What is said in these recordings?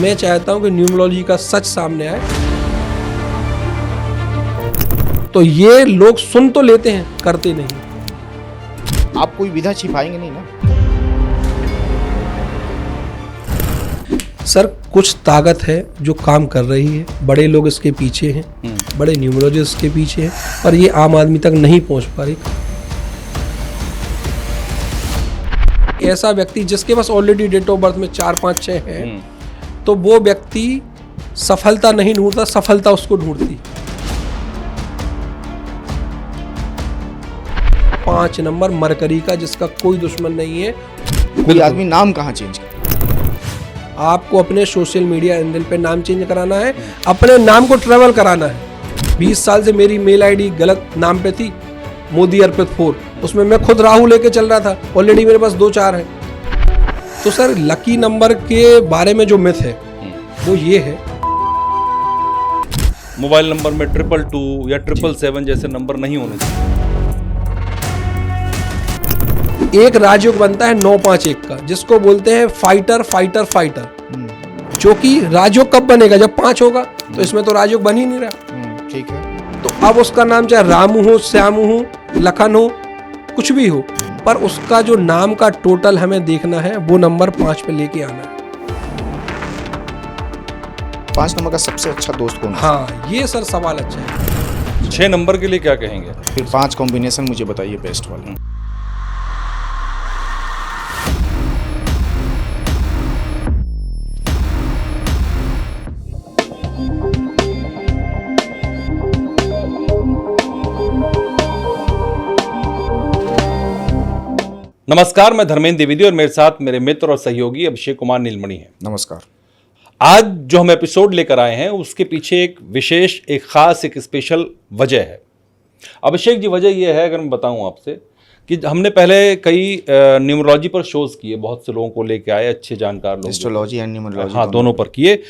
मैं चाहता हूं कि न्यूमरोलॉजी का सच सामने आए। तो ये लोग सुन तो लेते हैं, करते नहीं। आप कोई विधा छिपाएंगे नहीं ना? सर कुछ ताकत है जो काम कर रही है, बड़े लोग इसके पीछे हैं, बड़े न्यूमरोलॉजिस्ट के पीछे हैं, और ये आम आदमी तक नहीं पहुंच पा रही। ऐसा व्यक्ति जिसके पास ऑलरेडी डेट ऑफ बर्थ में 4, 5, 6 है, तो वो व्यक्ति सफलता नहीं ढूंढता, सफलता उसको ढूंढती। 5 नंबर मरकरी का, जिसका कोई दुश्मन नहीं है। कोई आदमी नाम कहाँ चेंज करे? आपको अपने सोशल मीडिया हैंडल पे नाम चेंज कराना है, अपने नाम को ट्रेवल कराना है। 20 साल से मेरी मेल आईडी गलत नाम पे थी, मोदी अर्पित 4, उसमें मैं खुद राहु लेके चल रहा था, ऑलरेडी मेरे पास 2-4 है। तो सर लकी नंबर के बारे में जो मिथ है वो ये है, मोबाइल नंबर में 222 या 777 जैसे नंबर नहीं होने चाहिए। एक राजयोग बनता है 951 का, जिसको बोलते हैं फाइटर फाइटर फाइटर, जो कि राजयोग कब बनेगा? जब 5 होगा। तो इसमें तो राजयोग बन ही नहीं रहा। ठीक है। तो अब उसका नाम चाहे रामू हो, श्यामू हो, लखन हो, कुछ भी हो, पर उसका जो नाम का टोटल हमें देखना है, वो नंबर 5 पे लेके आना है। 5 नंबर का सबसे अच्छा दोस्त कौन है? हाँ, ये सर सवाल अच्छा है। 6 नंबर के लिए क्या कहेंगे? फिर 5 कॉम्बिनेशन मुझे बताइए बेस्ट वाले। नमस्कार, मैं धर्मेंद्र द्विवेदी और मेरे साथ मेरे मित्र और सहयोगी अभिषेक कुमार नीलमणि हैं। नमस्कार। आज जो हम एपिसोड लेकर आए हैं उसके पीछे एक विशेष, एक खास, एक स्पेशल वजह है। अभिषेक जी, वजह यह है, अगर मैं बताऊं आपसे, कि हमने पहले कई न्यूमरोलॉजी पर शोज किए, बहुत से लोगों को लेके आए, अच्छे जानकार लोग, एस्ट्रोलॉजी एंड न्यूमरोलॉजी, हाँ, दोनों पर किए।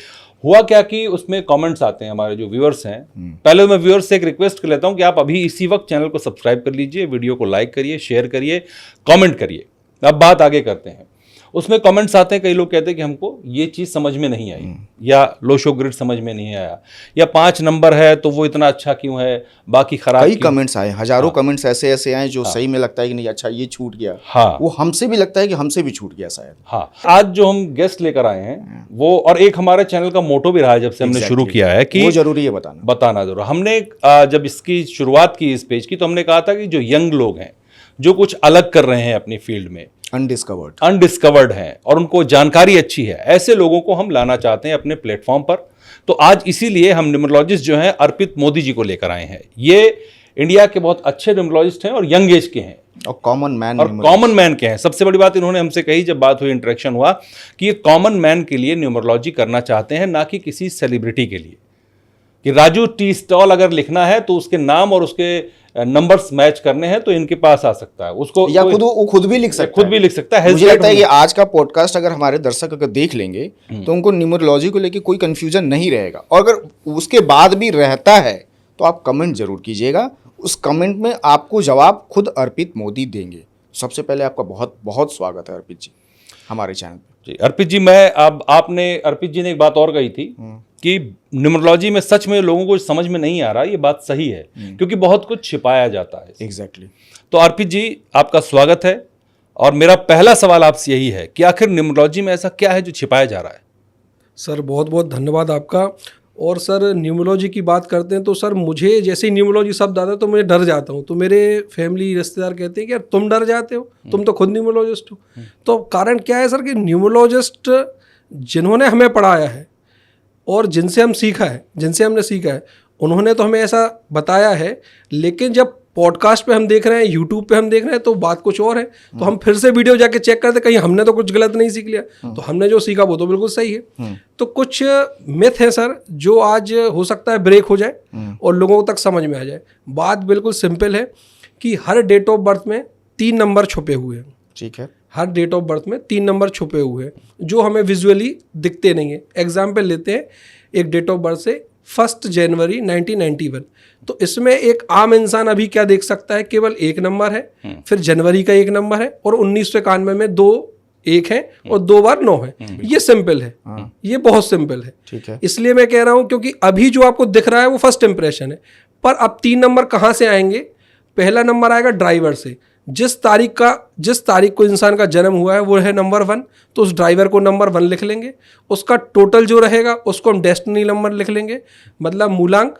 हुआ क्या कि उसमें कमेंट्स आते हैं, हमारे जो व्यूअर्स हैं। पहले मैं व्यूअर्स से एक रिक्वेस्ट कर लेता हूं कि आप अभी इसी वक्त चैनल को सब्सक्राइब कर लीजिए, वीडियो को लाइक करिए, शेयर करिए, कमेंट करिए। अब बात आगे करते हैं। उसमें कमेंट्स आते हैं, कई लोग कहते हैं कि हमको ये चीज़ समझ में नहीं आई, या लोशो ग्रिड समझ में नहीं आया, या 5 नंबर है तो वो इतना अच्छा क्यों है, बाकी खराब। कई कमेंट्स आए, हजारों कमेंट्स ऐसे आए जो सही में लगता है कि नहीं, अच्छा ये छूट गया। हाँ, वो हमसे भी लगता है कि हमसे भी छूट गया शायद। हाँ, आज जो हम गेस्ट लेकर आए हैं वो, और एक हमारे चैनल का मोटो भी रहा है जब से हमने शुरू किया है, कि वो जरूरी है बताना जरूर। हमने जब इसकी शुरुआत की इस पेज की, तो हमने कहा था कि जो यंग लोग हैं, जो कुछ अलग कर रहे हैं अपनी फील्ड में, अनडिस्कवर्ड हैं और उनको जानकारी अच्छी है, ऐसे लोगों को हम लाना चाहते हैं अपने प्लेटफॉर्म पर। तो आज इसीलिए हम न्यूमरोलॉजिस्ट जो हैं अर्पित मोदी जी को लेकर आए हैं। ये इंडिया के बहुत अच्छे न्यूमरोलॉजिस्ट हैं और यंग एज के हैं, और कॉमन मैन के हैं। सबसे बड़ी बात इन्होंने हमसे कही जब बात हुई, इंटरेक्शन हुआ, कि ये कॉमन मैन के लिए न्यूमरोलॉजी करना चाहते हैं, ना कि किसी सेलिब्रिटी के लिए। कि राजू टी स्टॉल अगर लिखना है तो उसके नाम और उसके नंबर्स मैच करने हैं तो इनके पास आ सकता है, उसको, या खुद भी लिख सकता है। मुझे लगता है कि आज का पॉडकास्ट अगर हमारे दर्शक अगर देख लेंगे तो उनको न्यूमरोलॉजी को लेके कोई कंफ्यूजन नहीं रहेगा, और अगर उसके बाद भी रहता है तो आप कमेंट जरूर कीजिएगा। उस कमेंट में आपको जवाब खुद अर्पित मोदी देंगे। सबसे पहले आपका बहुत बहुत स्वागत है अर्पित जी हमारे चैनल पे। जी अर्पित जी, अर्पित जी ने एक बात और कही थी कि न्यूमरोलॉजी में सच में लोगों को समझ में नहीं आ रहा। ये बात सही है, क्योंकि बहुत कुछ छिपाया जाता है। एग्जैक्टली। तो अर्पित जी, आपका स्वागत है, और मेरा पहला सवाल आपसे यही है कि आखिर न्यूमरोलॉजी में ऐसा क्या है जो छिपाया जा रहा है? सर बहुत बहुत धन्यवाद आपका। और सर न्यूमरोलॉजी की बात करते हैं तो सर मुझे जैसे ही न्यूमरोलॉजी शब्द आता है तो मैं डर जाता हूँ। तो मेरे फैमिली रिश्तेदार कहते हैं कि यार तुम डर जाते हो, तुम तो खुद न्यूमरोलॉजिस्ट हो। तो कारण क्या है सर कि न्यूमरोलॉजिस्ट जिन्होंने हमें पढ़ाया है और जिनसे हमने सीखा है, उन्होंने तो हमें ऐसा बताया है, लेकिन जब पॉडकास्ट पे हम देख रहे हैं, यूट्यूब पे हम देख रहे हैं, तो बात कुछ और है। तो हम फिर से वीडियो जाके चेक करते कहीं हमने तो कुछ गलत नहीं सीख लिया। तो हमने जो सीखा वो तो बिल्कुल सही है। तो कुछ मिथ है सर जो आज हो सकता है ब्रेक हो जाए और लोगों तक समझ में आ जाए। बात बिल्कुल सिंपल है कि हर डेट ऑफ बर्थ में 3 नंबर छुपे हुए हैं। ठीक है। हर डेट ऑफ बर्थ में 3 नंबर छुपे हुए हैं जो हमें विजुअली दिखते नहीं है। एग्जाम्पल लेते हैं एक डेट ऑफ बर्थ से 1 जनवरी 1991। तो इसमें एक आम इंसान अभी क्या देख सकता है, केवल 1 नंबर है, फिर जनवरी का 1 नंबर है, और 1991 में 2 1 है और 2 बार 9 है। ये सिंपल है, ये बहुत सिंपल है। ठीक है। इसलिए मैं कह रहा हूं क्योंकि अभी जो आपको दिख रहा है वो फर्स्ट इंप्रेशन है, पर अब 3 नंबर कहां से आएंगे? पहला नंबर आएगा ड्राइवर से। जिस तारीख को इंसान का जन्म हुआ है वो है नंबर 1, तो उस ड्राइवर को नंबर 1 लिख लेंगे। उसका टोटल जो रहेगा उसको हम डेस्टिनी नंबर लिख लेंगे, मतलब मूलांक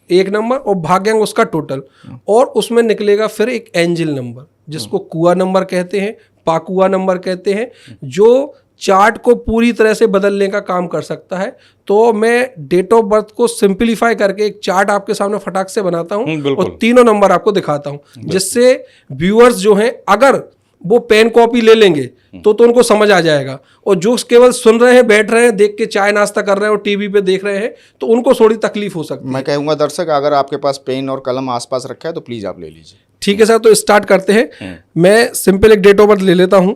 1 नंबर और भाग्यांक उसका टोटल, और उसमें निकलेगा फिर एक एंजल नंबर जिसको कुआ नंबर कहते हैं, पाकुआ नंबर कहते हैं, जो चार्ट को पूरी तरह से बदलने का काम कर सकता है। तो मैं डेट ऑफ बर्थ को सिंपलीफाई करके एक चार्ट आपके सामने फटाक से बनाता हूं और तीनों नंबर आपको दिखाता हूं, जिससे व्यूअर्स जो हैं अगर वो पेन कॉपी ले लेंगे तो उनको समझ आ जाएगा, और जो केवल सुन रहे हैं, बैठ रहे हैं, देख के चाय नाश्ता कर रहे हैं और टीवी पे देख रहे हैं तो उनको थोड़ी तकलीफ हो सकती है। मैं कहूँगा दर्शक, अगर आपके पास पेन और कलम आसपास रखा है तो प्लीज आप ले लीजिए। ठीक है सर, तो स्टार्ट करते हैं। मैं सिंपल एक डेट ऑफ बर्थ ले लेता हूं।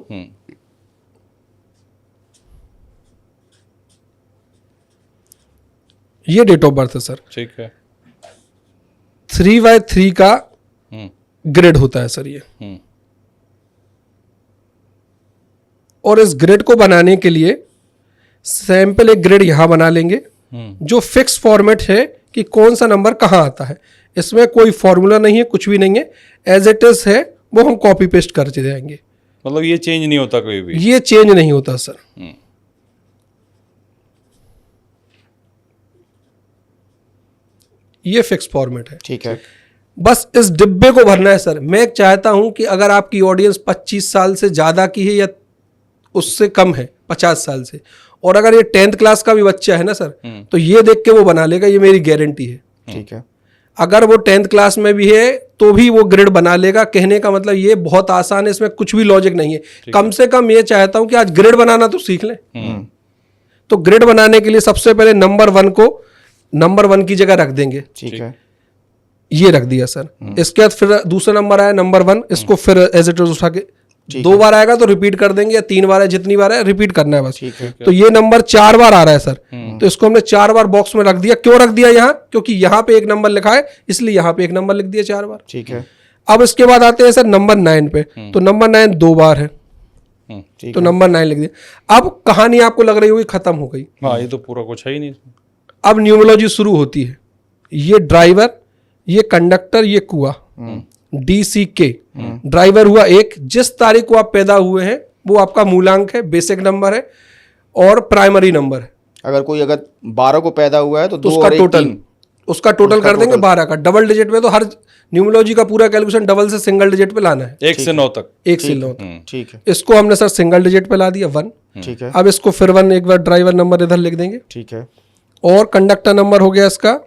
ये डेट ऑफ बर्थ है सर। ठीक है। 3/3 का ग्रिड होता है सर ये। और इस ग्रिड को बनाने के लिए सैंपल एक ग्रिड यहां बना लेंगे जो फिक्स फॉर्मेट है कि कौन सा नंबर कहां आता है। इसमें कोई फॉर्मूला नहीं है, कुछ भी नहीं है, एज इट इज है, वो हम कॉपी पेस्ट करते जाएंगे। मतलब ये चेंज नहीं होता कोई भी? ये चेंज नहीं होता सर। ये फिक्स फॉर्मेट है। ठीक है। बस इस डिब्बे को भरना है सर। मैं चाहता हूं कि अगर आपकी ऑडियंस 25 साल से ज्यादा की है या उससे कम है, 50 साल से, और अगर ये 10th क्लास का भी बच्चा है ना सर, तो ये देख के वो बना लेगा, ये मेरी गारंटी है। ठीक है। अगर वो 10th क्लास में भी है तो भी वो ग्रिड बना लेगा। कहने का मतलब ये बहुत आसान है, इसमें कुछ भी लॉजिक नहीं है। कम से कम ये चाहता हूं कि आज ग्रिड बनाना तो सीख लें। तो ग्रिड बनाने के लिए सबसे पहले नंबर 1 को नंबर 1 की जगह रख देंगे। ठीक है। ये रख दिया सर। इसके बाद फिर दूसरा नंबर आया नंबर 1, इसको फिर एज इट इज उठा के 2 बार आएगा तो रिपीट कर देंगे, या 3 बार है, जितनी बार है रिपीट करना है बस। तो ये नंबर 4 बार आ रहा है सर, तो इसको हमने 4 बार बॉक्स में रख दिया। क्यों रख दिया यहाँ? क्योंकि यहाँ पे एक नंबर लिखा है, इसलिए यहाँ पे एक नंबर लिख दिया 4 बार। ठीक है। अब इसके बाद आते हैं सर नंबर 9 पे, तो नंबर 9 2 बार है, तो नंबर 9 लिख दिया। अब कहानी आपको लग रही होगी खत्म हो गई। हाँ, ये तो पूरा कुछ है ही नहीं। अब न्यूमरोलॉजी शुरू होती है। ये ड्राइवर, ये कंडक्टर, ये कुआ, DCK। ड्राइवर हुआ 1, जिस तारीख को आप पैदा हुए हैं वो आपका मूलांक है, बेसिक नंबर है और प्राइमरी नंबर है। अगर 12 को पैदा हुआ है तो उसका टोटल कर देंगे 12 का। डबल डिजिट में तो हर न्यूमरोलॉजी का पूरा कैलकुलेशन डबल से सिंगल डिजिट पे लाना है। 1 से 9 तक। 1 से 9 तक। ठीक है। इसको हमने सर सिंगल डिजिट पे ला दिया 1। ठीक है। अब इसको फिर 1 एक बार ड्राइवर नंबर इधर लिख देंगे। ठीक है। और कंडक्टर नंबर हो गया इसका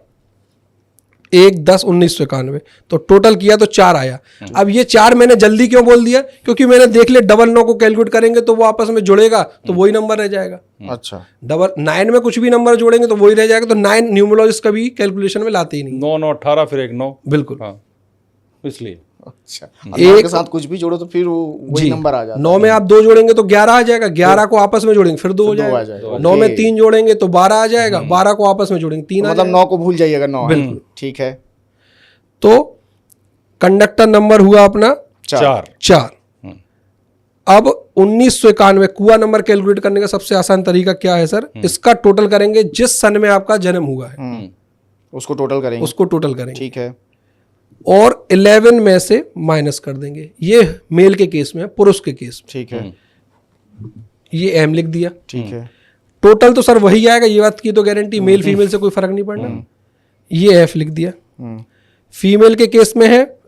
1 10 1991, तो टोटल किया तो 4 आया। अब ये 4 मैंने जल्दी क्यों बोल दिया? क्योंकि मैंने देख लिया डबल 9 को कैलकुलेट करेंगे तो वो आपस में जुड़ेगा तो वही नंबर रह जाएगा। अच्छा। डबल 9 में कुछ भी नंबर जोड़ेंगे तो वही रह जाएगा। तो 9 न्यूमरोलॉजिस्ट कभी कैलकुलेशन में लाते ही नहीं। 9 9 18 फिर एक 9। बिल्कुल। हाँ, इसलिए अच्छा, एक के साथ कुछ भी जोड़ो तो फिर वही नंबर आ जाता है। 9 में आप 2 जोड़ेंगे तो 11 आ जाएगा, 11 को आपस में जोड़ेंगे फिर 2 हो जाएगा। 9 में 3 जोड़ेंगे तो 12 आ जाएगा, 12 को आपस में जोड़ेंगे 3 आ जाएगा। मतलब 9 को भूल जाइएगा, 9। बिल्कुल। ठीक है। तो कंडक्टर नंबर हुआ अपना 4। अब 1991 कुआ नंबर कैलकुलेट करने का सबसे आसान तरीका क्या है सर? इसका टोटल करेंगे जिस सन में आपका जन्म हुआ है, उसको टोटल करेंगे। ठीक है। और 11 में से माइनस कर देंगे। ये मेल के केस में, पुरुष के केस में। ठीक है। ये M लिख दिया। ठीक है। टोटल तो सर वही आएगा, ये बात की तो गारंटी, मेल फीमेल से कोई फर्क नहीं पड़ना। ये F लिख दिया। फीमेल के केस में है,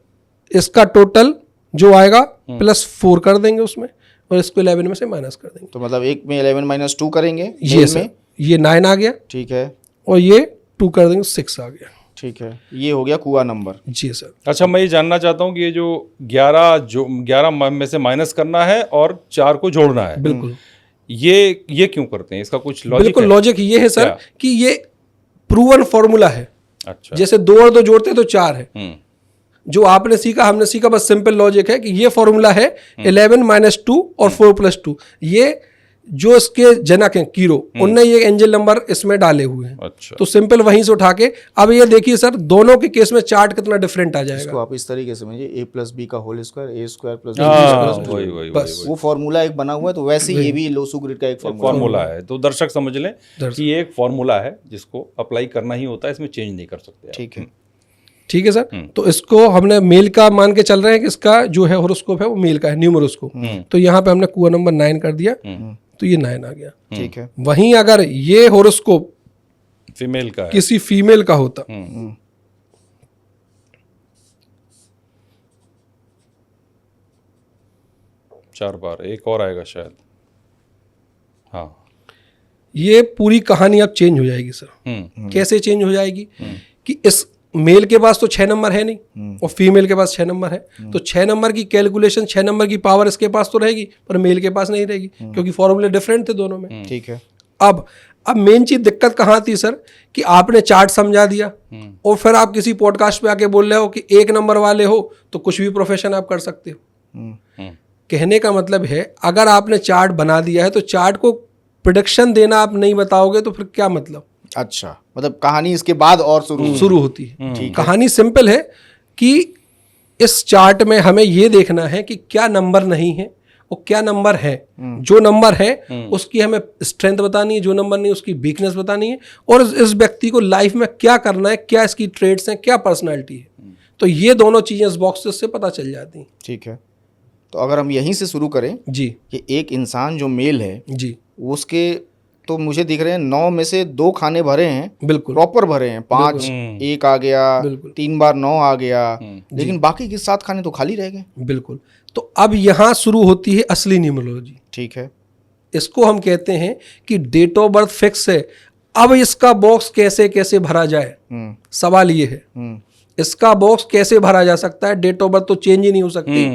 इसका टोटल जो आएगा +4 कर देंगे उसमें, और इसको 11 में से माइनस कर देंगे। तो मतलब एक में 11 - 2 करेंगे। ये सर, ये 9 आ गया। ठीक है। और ये 2 कर देंगे, 6 आ गया। ठीक है। ये हो गया कुआ नंबर। जी सर। अच्छा, मैं ये जानना चाहता हूँ कि ये जो 11 में से माइनस करना है और 4 को जोड़ना है, बिल्कुल, ये क्यों करते हैं? इसका कुछ लॉजिक? बिल्कुल लॉजिक ये है सर कि ये प्रूवन फॉर्मूला है। अच्छा। जैसे 2 और 2 जोड़ते तो 4 है। जो आपने सीखा हमने सीखा, बस सिंपल लॉजिक है कि ये फॉर्मूला है 11 - 2 और 4 + 2। ये जो इसके जनक हैं कीरो, उनने ये एंजल नंबर इसमें डाले हुए हैं। अच्छा, तो सिंपल वहीं से उठा के अब ये देखिए सर, दोनों के केस में चार्ट कितना डिफरेंट आ जाएगा। इसको आप इस तरीके से समझिए, ए प्लस बी का होल स्क्वायर, ए स्क्वायर प्लस वही बस वो फॉर्मूला एक बना हुआ है, तो वैसे ये भी लोसू ग्रिड का एक फॉर्मूला है। तो दर्शक समझ लें कि ये एक फॉर्मूला है जिसको अप्लाई करना ही होता है, इसमें चेंज नहीं कर सकते आप। ठीक है। ठीक है सर। तो इसको हमने मेल का मान के चल रहे हैं कि इसका जो है होरोस्कोप है वो मेल का है, न्यूमरोस्कोप। तो यहाँ पे हमने कुआ नंबर 9 कर दिया, तो ये 9 आ गया। ठीक है। वहीं अगर ये होरोस्कोप फीमेल का है, किसी फीमेल का होता, 4 बार, एक और आएगा शायद। हाँ, ये पूरी कहानी अब चेंज हो जाएगी सर। कैसे चेंज हो जाएगी कि इस मेल के पास तो 6 नंबर है नहीं और फीमेल के पास 6 नंबर है, तो 6 नंबर की कैलकुलेशन, 6 नंबर की पावर इसके पास तो रहेगी पर मेल के पास नहीं रहेगी, क्योंकि फॉर्मूले डिफरेंट थे दोनों में। ठीक है। अब मेन चीज दिक्कत कहाँ आती है सर कि आपने चार्ट समझा दिया और फिर आप किसी पॉडकास्ट पे आके बोल रहे हो कि 1 नंबर वाले हो तो कुछ भी प्रोफेशन आप कर सकते हो। कहने का मतलब है अगर आपने चार्ट बना दिया है तो चार्ट को प्रेडिक्शन देना आप नहीं बताओगे तो फिर क्या मतलब। अच्छा, मतलब कहानी इसके बाद और शुरू होती है। कहानी सिंपल है कि इस चार्ट में हमें ये देखना है कि क्या नंबर नहीं है और क्या नंबर है। जो नंबर है उसकी हमें स्ट्रेंथ बतानी है, जो नंबर नहीं उसकी वीकनेस बतानी है, और इस व्यक्ति को लाइफ में क्या करना है, क्या इसकी ट्रेड्स हैं, क्या पर्सनैलिटी है। तो ये दोनों चीजें इस बॉक्सेस से पता चल जाती हैं। ठीक है। तो अगर हम यहीं से शुरू करें जी कि एक इंसान जो मेल है जी, उसके तो मुझे दिख रहे हैं 9 में से 2 खाने भरे हैं, बिल्कुल प्रॉपर भरे हैं, 5 1 आ गया, 3 बार 9 आ गया, लेकिन बाकी के 7 खाने तो खाली रह गए। बिल्कुल। तो अब यहाँ शुरू होती है असली न्यूमरोलॉजी। ठीक है। इसको हम कहते हैं कि डेट ऑफ बर्थ फिक्स है, अब इसका बॉक्स कैसे कैसे भरा जाए। सवाल ये है इसका बॉक्स कैसे भरा जा सकता है। डेट ऑफ बर्थ तो चेंज ही नहीं हो सकती,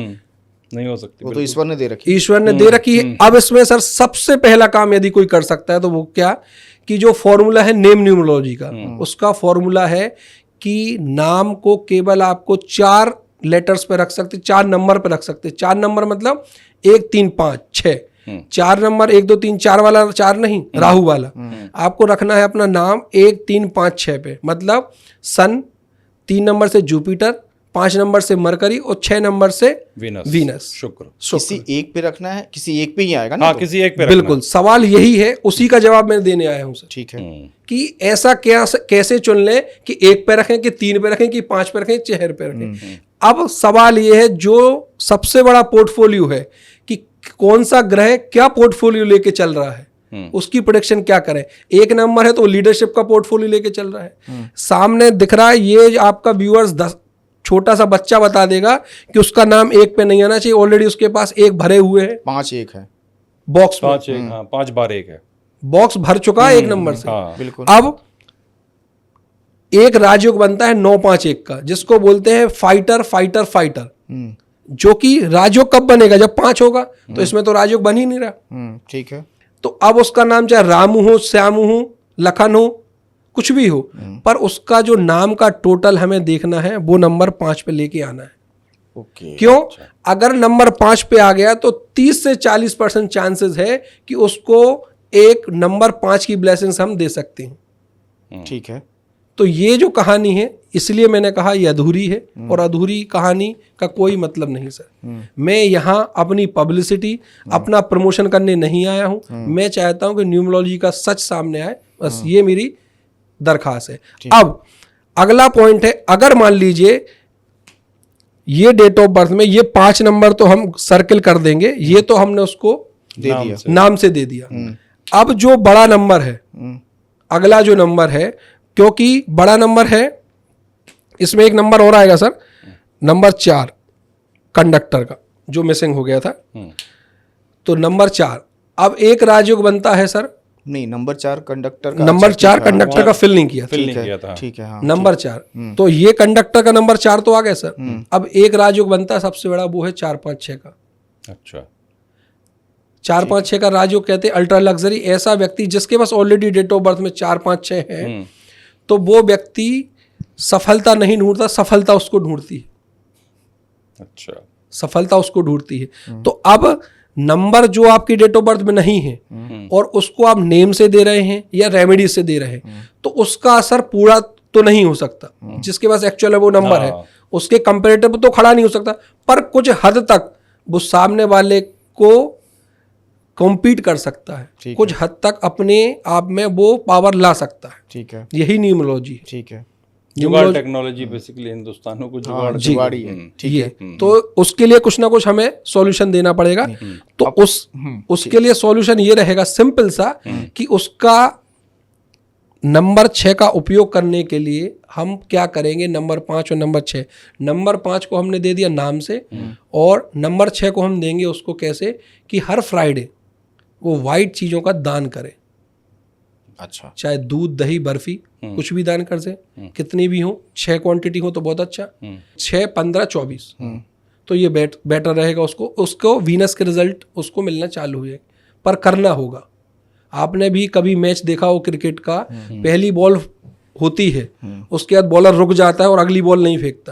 नहीं हो सकती, वो तो ईश्वर ने दे रखी, ईश्वर ने दे रखी है। अब इसमें सर सबसे पहला काम यदि कोई कर सकता है तो वो क्या कि जो फॉर्मूला है नेम न्यूमरोलॉजी का, उसका फॉर्मूला है कि नाम को केवल आपको 4 लेटर्स पे रख सकते, 4 नंबर पे रख सकते। 4 नंबर मतलब 1 3 5 6, 4 नंबर 1 2 3 4 वाला 4 नहीं, राहु वाला। आपको रखना है अपना नाम 1 3 5 6 पे, मतलब सन, 3 नंबर से जुपिटर, 5 नंबर से मरकरी और 6 नंबर से वीनस शुक्र। किसी एक पे रखना है, किसी एक पे ही आएगा ना। हाँ, किसी एक पे बिल्कुल। सवाल यही है, उसी का जवाब मैं देने आया हूं सर। ठीक है। कि ऐसा क्या कैसे चुन लें कि 1 पे रखें कि 3 पे रखें कि 5 पे रखें, 6 पे रखें। अब सवाल ये है जो सबसे बड़ा पोर्टफोलियो है कि कौन सा ग्रह क्या पोर्टफोलियो लेके चल रहा है, उसकी प्रेडिक्शन क्या करें। 1 नंबर है तो लीडरशिप का पोर्टफोलियो लेके चल रहा है। सामने दिख रहा है, ये आपका व्यूअर्स 10 छोटा सा बच्चा बता देगा कि उसका नाम 1 पे नहीं आना चाहिए, ऑलरेडी उसके पास 1 भरे हुए हैं, 5 1 है बॉक्स 5 1, हाँ 5 बार 1 है, बॉक्स भर चुका है 1 नंबर से। हाँ, बिल्कुल। अब एक राजयोग बनता है 9 5 1 का, जिसको बोलते हैं फाइटर फाइटर फाइटर, जो कि राजयोग कब बनेगा जब 5 होगा, तो इसमें तो राजयोग बन ही नहीं रहा। ठीक है। तो अब उसका नाम चाहे रामू हो, श्यामू हो, लखन हो, कुछ भी हो, पर उसका जो नाम का टोटल हमें देखना है वो नंबर 5 पे लेके आना है। ओके। क्यों? अगर नंबर 5 पे आ गया तो 30 से 40% चांसेस है कि उसको एक नंबर 5 की ब्लेसिंग्स हम दे सकते हैं। ठीक है। तो ये जो कहानी है, इसलिए मैंने कहा ये अधूरी है, और अधूरी कहानी का कोई मतलब नहीं सर। मैं यहाँ अपनी पब्लिसिटी, अपना प्रमोशन करने नहीं आया हूँ। मैं चाहता हूँ कि न्यूमरोलॉजी का सच सामने आए, बस ये मेरी दरखास्त है। अब अगला पॉइंट है, अगर मान लीजिए ये डेट ऑफ बर्थ में ये 5 नंबर तो हम सर्किल कर देंगे, ये तो हमने उसको दे दिया, नाम से दे दिया। अब जो बड़ा नंबर है, अगला जो नंबर है, क्योंकि बड़ा नंबर है, इसमें एक नंबर और आएगा सर, नंबर 4 कंडक्टर का, जो मिसिंग हो गया था। तो नंबर 4, अब एक राजयोग बनता है सर, नहीं नंबर 4 कंडक्टर का, नंबर 4 कंडक्टर का फिल नहीं किया, फिल नहीं किया था। ठीक है। हाँ, नंबर 4, तो ये कंडक्टर का नंबर 4 तो आ गया सर। अब एक राजयोग बनता है सबसे बड़ा, वो है 4 5 6 का। अच्छा, 4 5 6 का राजयोग कहते हैं अल्ट्रा लग्जरी। ऐसा व्यक्ति जिसके पास ऑलरेडी डेट ऑफ बर्थ में 4 5 6 है, तो वो व्यक्ति सफलता नहीं ढूंढता, सफलता उसको ढूंढती है। अच्छा, सफलता उसको ढूंढती है। तो अब नंबर जो आपकी डेट ऑफ बर्थ में नहीं है और उसको आप नेम से दे रहे हैं या रेमेडी से दे रहे हैं, तो उसका असर पूरा तो नहीं हो सकता। जिसके पास एक्चुअल वो नंबर है उसके कंपेरेटिव तो खड़ा नहीं हो सकता, पर कुछ हद तक वो सामने वाले को कॉम्पीट कर सकता है, कुछ हद तक अपने आप में वो पावर ला सकता है। ठीक है, यही न्यूमरोलॉजी है। ठीक है, जुगाड़ टेक्नोलॉजी बेसिकली हिंदुस्तानों को जुगाड़ी है। ठीक है, तो उसके लिए कुछ ना कुछ हमें सॉल्यूशन देना पड़ेगा। तो उसके लिए सॉल्यूशन ये रहेगा सिंपल सा कि उसका नंबर 6 का उपयोग करने के लिए हम क्या करेंगे, नंबर 5 और नंबर 6, नंबर 5 को हमने दे दिया नाम से और नंबर 6 को हम देंगे उसको कैसे कि हर फ्राइडे वो वाइट चीज़ों का दान करे। अच्छा, चाहे दूध दही बर्फी कुछ भी दान कर से, कितनी भी हो, 6 क्वांटिटी हो तो बहुत अच्छा, 6 15 24 तो ये बेटर रहेगा। उसको वीनस के रिजल्ट उसको मिलना चालू हुए, पर करना होगा। आपने भी कभी मैच देखा हो क्रिकेट का, पहली बॉल होती है उसके बाद बॉलर रुक जाता है और अगली बॉल नहीं फेंकता।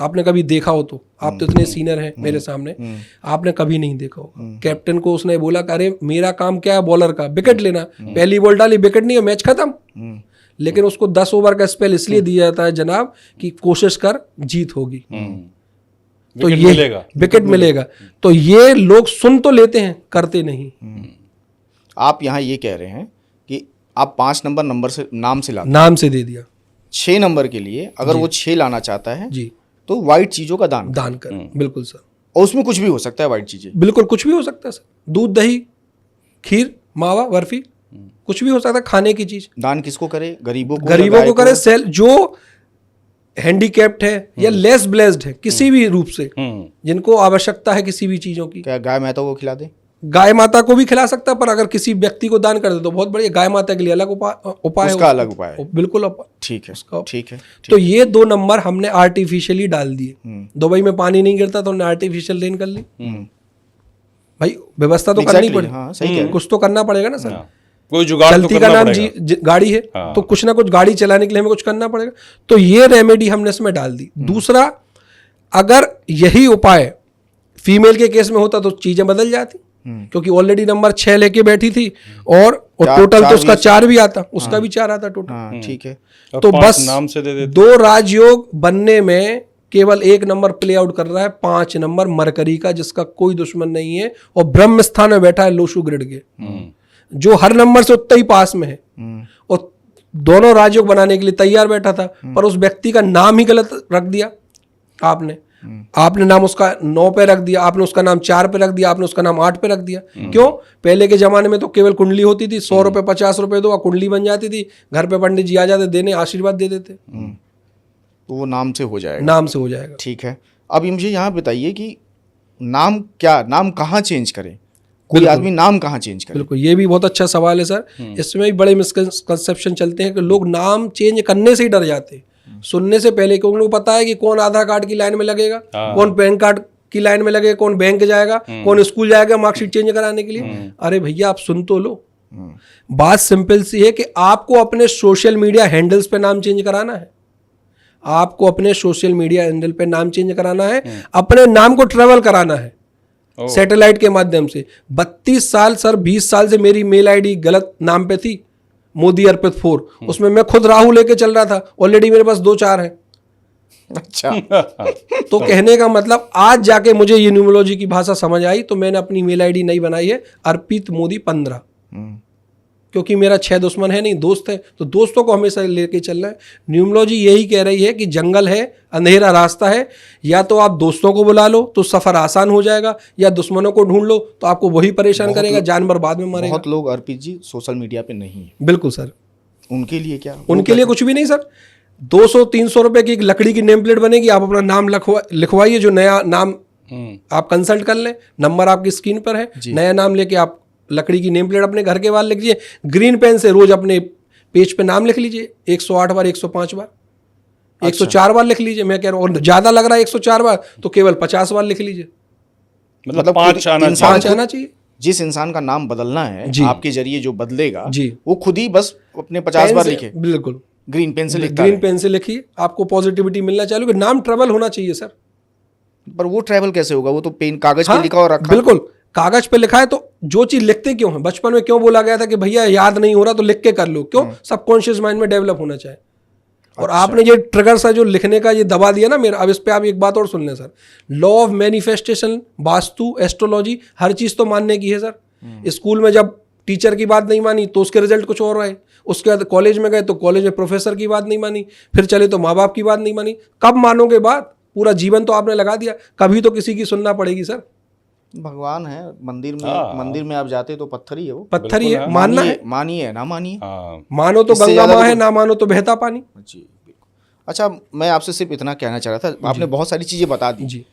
आपने कभी देखा हो तो, आप तो इतने सीनियर हैं मेरे सामने, आपने कभी नहीं देखा होगा। कैप्टन को उसने बोला अरे मेरा काम क्या है बॉलर का, विकेट लेना, पहली बॉल डाली विकेट नहीं है, मैच खत्म। लेकिन उसको 10 ओवर का स्पेल इसलिए दिया जाता है जनाब कि कोशिश कर जीत होगी, तो ये विकेट मिलेगा। तो ये लोग सुन तो लेते हैं, करते नहीं। आप यहाँ ये कह रहे हैं कि आप 5 नंबर से नाम से लाते, नाम से दे दिया। 6 नंबर के लिए अगर वो 6 लाना चाहता है जी तो वाइट चीजों का दान करें। बिल्कुल सर, और उसमें कुछ भी हो सकता है, वाइट चीजें बिल्कुल कुछ भी हो सकता है सर, दूध दही खीर मावा बर्फी कुछ भी हो सकता है, खाने की चीज। दान किसको करे? गरीबों को करे, सेल जो हैंडीकैप्ड है या लेस ब्लेस्ड है किसी भी रूप से, जिनको आवश्यकता है किसी भी चीजों की। क्या गाय माता को खिला दे? गाय माता को भी खिला सकता है, पर अगर किसी व्यक्ति को दान कर दे तो बहुत बढ़िया। गाय माता के लिए अलग उपाय है, उसका अलग उपाय है। बिल्कुल ठीक है, ठीक है। तो ये 2 नंबर हमने आर्टिफिशियली डाल दिए। दुबई में पानी नहीं गिरता तो हमने आर्टिफिशियल रेन कर ली। भाई व्यवस्था तो करनी पड़ेगी। हाँ, सही है, कुछ तो करना पड़ेगा ना सर। कोई जुगाड़ चलती का नाम गाड़ी है, तो कुछ ना कुछ गाड़ी चलाने के लिए हमें कुछ करना पड़ेगा। तो ये रेमेडी हमने इसमें डाल दी। दूसरा, अगर यही उपाय फीमेल के केस में होता तो चीजें बदल जाती, क्योंकि ऑलरेडी नंबर 6 लेके बैठी थी और टोटल तो उसका 4 भी आता, उसका भी 4 आता टोटल। ठीक है, तो बस नाम से दे देते। 2 राजयोग बनने में केवल 1 नंबर प्ले आउट कर रहा है, 5 नंबर मरकरी का, जिसका कोई दुश्मन नहीं है और ब्रह्म स्थान में बैठा है लोशु ग्रिड के, जो हर नंबर से उतना ही पास में है और दोनों राजयोग बनाने के लिए तैयार बैठा था, पर उस व्यक्ति का नाम ही गलत रख दिया आपने नाम उसका 9 पे रख दिया, आपने उसका नाम 4 पे रख दिया, आपने उसका नाम 8 पे रख दिया। क्यों? पहले के जमाने में तो केवल कुंडली होती थी, 100 रुपए 50 रुपए दो कुंडली बन जाती थी, घर पे पंडित जी आ जाते देने, आशीर्वाद दे देते, तो वो नाम से हो जाएगा। नाम से हो जाएगा। ठीक है, अब मुझे यहाँ बताइए कि नाम कहाँ चेंज करें? कोई आदमी नाम कहाँ चेंज करे? बिल्कुल, ये भी बहुत अच्छा सवाल है सर। इसमें भी बड़े मिसकंसेप्शन चलते हैं कि लोग नाम चेंज करने से ही डर जाते हैं, सुनने से पहले, क्योंकि उनको पता है कि कौन आधार कार्ड की लाइन में लगेगा, कौन पैन कार्ड की लाइन में लगेगा, कौन बैंक जाएगा, कौन स्कूल जाएगा मार्कशीट चेंज कराने के लिए। अरे भैया आप सुन तो लो, बात सिंपल सी है कि आपको अपने सोशल मीडिया हैंडल्स पे नाम चेंज कराना है, आपको अपने सोशल मीडिया हैंडल पे नाम चेंज कराना है, अपने नाम को ट्रेवल कराना है सैटेलाइट के माध्यम से। 32 साल सर, 20 साल से मेरी मेल आईडी गलत नाम पे थी, मोदी अर्पित 4, उसमें मैं खुद राहु लेके चल रहा था, ऑलरेडी मेरे पास 2-4 है। अच्छा तो कहने का मतलब आज जाके मुझे ये न्यूमरोलॉजी की भाषा समझ आई, तो मैंने अपनी मेल आईडी नहीं बनाई है अर्पित मोदी 15, क्योंकि मेरा 6 दुश्मन है नहीं, दोस्त है, तो दोस्तों को हमेशा लेके चलना है। न्यूमरोलॉजी यही कह रही है कि जंगल है, अंधेरा रास्ता है, या तो आप दोस्तों को बुला लो तो सफर आसान हो जाएगा, या दुश्मनों को ढूंढ लो तो आपको वही परेशान करेगा, जानवर बाद में मरेगा। बहुत लोग अर्पित जी सोशल मीडिया पे नहीं है। बिल्कुल सर, उनके लिए क्या? उनके लिए कुछ भी नहीं सर, 200-300 रुपए की एक लकड़ी की नेम प्लेट बनेगी, आप अपना नाम लिखवाइए, जो नया नाम आप कंसल्ट कर लें, नंबर आपकी स्क्रीन पर है, नया नाम लेके आप लकड़ी की नेम प्लेट अपने घर के बाहर लिख लीजिए, ग्रीन पेन से रोज अपने पेज पे नाम लिख लीजिए, 108 बार, 105 बार, 104 बार लिख लीजिए। मैं कह रहा हूँ, और ज्यादा लग रहा है 104 बार तो केवल 50 बार लिख लीजिए, मतलब 5 आना चाहिए। जिस इंसान का नाम बदलना है आपके जरिए जो बदलेगा जी, वो खुद ही बस अपने 50 बार लिखे, बिल्कुल ग्रीन पेन से लिखता ग्रीन पेन से लिखिए, आपको पॉजिटिविटी मिलना चाहिए। नाम ट्रेवल होना चाहिए सर। पर वो ट्रैवल कैसे होगा? वो तो पेन कागज पे लिखा और रखा। बिल्कुल, कागज पे लिखा है तो जो चीज लिखते क्यों है, बचपन में क्यों बोला गया था कि भैया याद नहीं हो रहा तो लिख के कर लो, क्यों? सबकॉन्शियस माइंड में डेवलप होना चाहिए। और आपने ये ट्रिगर सा जो लिखने का ये दबा दिया ना मेरा, अब इस पे आप एक बात और सुन लें sir, law of manifestation, vastu, astrology, हर चीज तो मानने की है सर। स्कूल में जब टीचर की बात नहीं मानी तो उसके रिजल्ट कुछ और आए, उसके बाद कॉलेज में गए तो कॉलेज में प्रोफेसर की बात नहीं मानी, फिर चले तो माँ बाप की बात नहीं मानी। कब मानोगे बात? पूरा जीवन तो आपने लगा दिया, कभी तो किसी की सुनना पड़ेगी सर। भगवान है मंदिर में आप जाते तो पत्थर ही है, वो पत्थर ही है, मानना है, मानिए ना मानिए, मानो तो गंगा माँ है, ना मानो तो बहता पानी। जी बिल्कुल। अच्छा, मैं आपसे सिर्फ इतना कहना चाह रहा था, आपने बहुत सारी चीजें बता दी जी।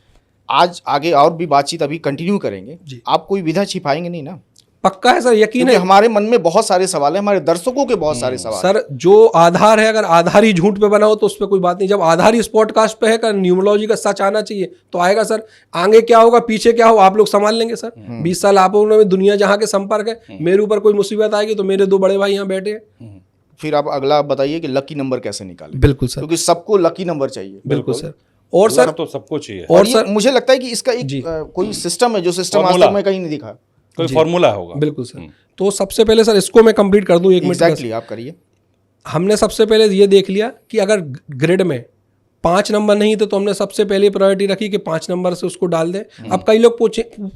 आज आगे और भी बातचीत अभी कंटिन्यू करेंगे, आप कोई विधा छिपाएंगे नहीं ना? पक्का है सर, यकीन है। हमारे मन में बहुत सारे सवाल है, हमारे दर्शकों के बहुत सारे सवाल। सर जो आधार है, अगर आधार ही झूठ पे बना हो तो उस पर कोई बात नहीं, जब आधार ही इस पॉडकास्ट पे है कि न्यूमरोलॉजी का सच आना चाहिए तो आएगा सर। आगे क्या होगा पीछे क्या हो आप लोग संभाल लेंगे सर। 20 साल आप लोगों में दुनिया जहाँ के संपर्क है, मेरे ऊपर कोई मुसीबत आएगी तो मेरे 2 बड़े भाई यहाँ बैठे हैं। फिर आप अगला बताइए कि लकी नंबर कैसे निकालें? बिल्कुल सर, क्योंकि सबको लकी नंबर चाहिए। बिल्कुल सर। और सर तो सबको चाहिए, और सर मुझे लगता है कि इसका एक कोई सिस्टम है, जो सिस्टम आज तक मैं कहीं नहीं दिखा, कोई फॉर्मूला होगा। बिल्कुल सर। तो सबसे पहले सर इसको मैं कंप्लीट कर दूं 1 मिनट। एग्जैक्टली, आप करिए। हमने सबसे पहले ये देख लिया कि अगर ग्रिड में 5 नंबर नहीं थे तो हमने सबसे पहले प्रायोरिटी रखी कि 5 नंबर से उसको डाल दें। अब कई लोग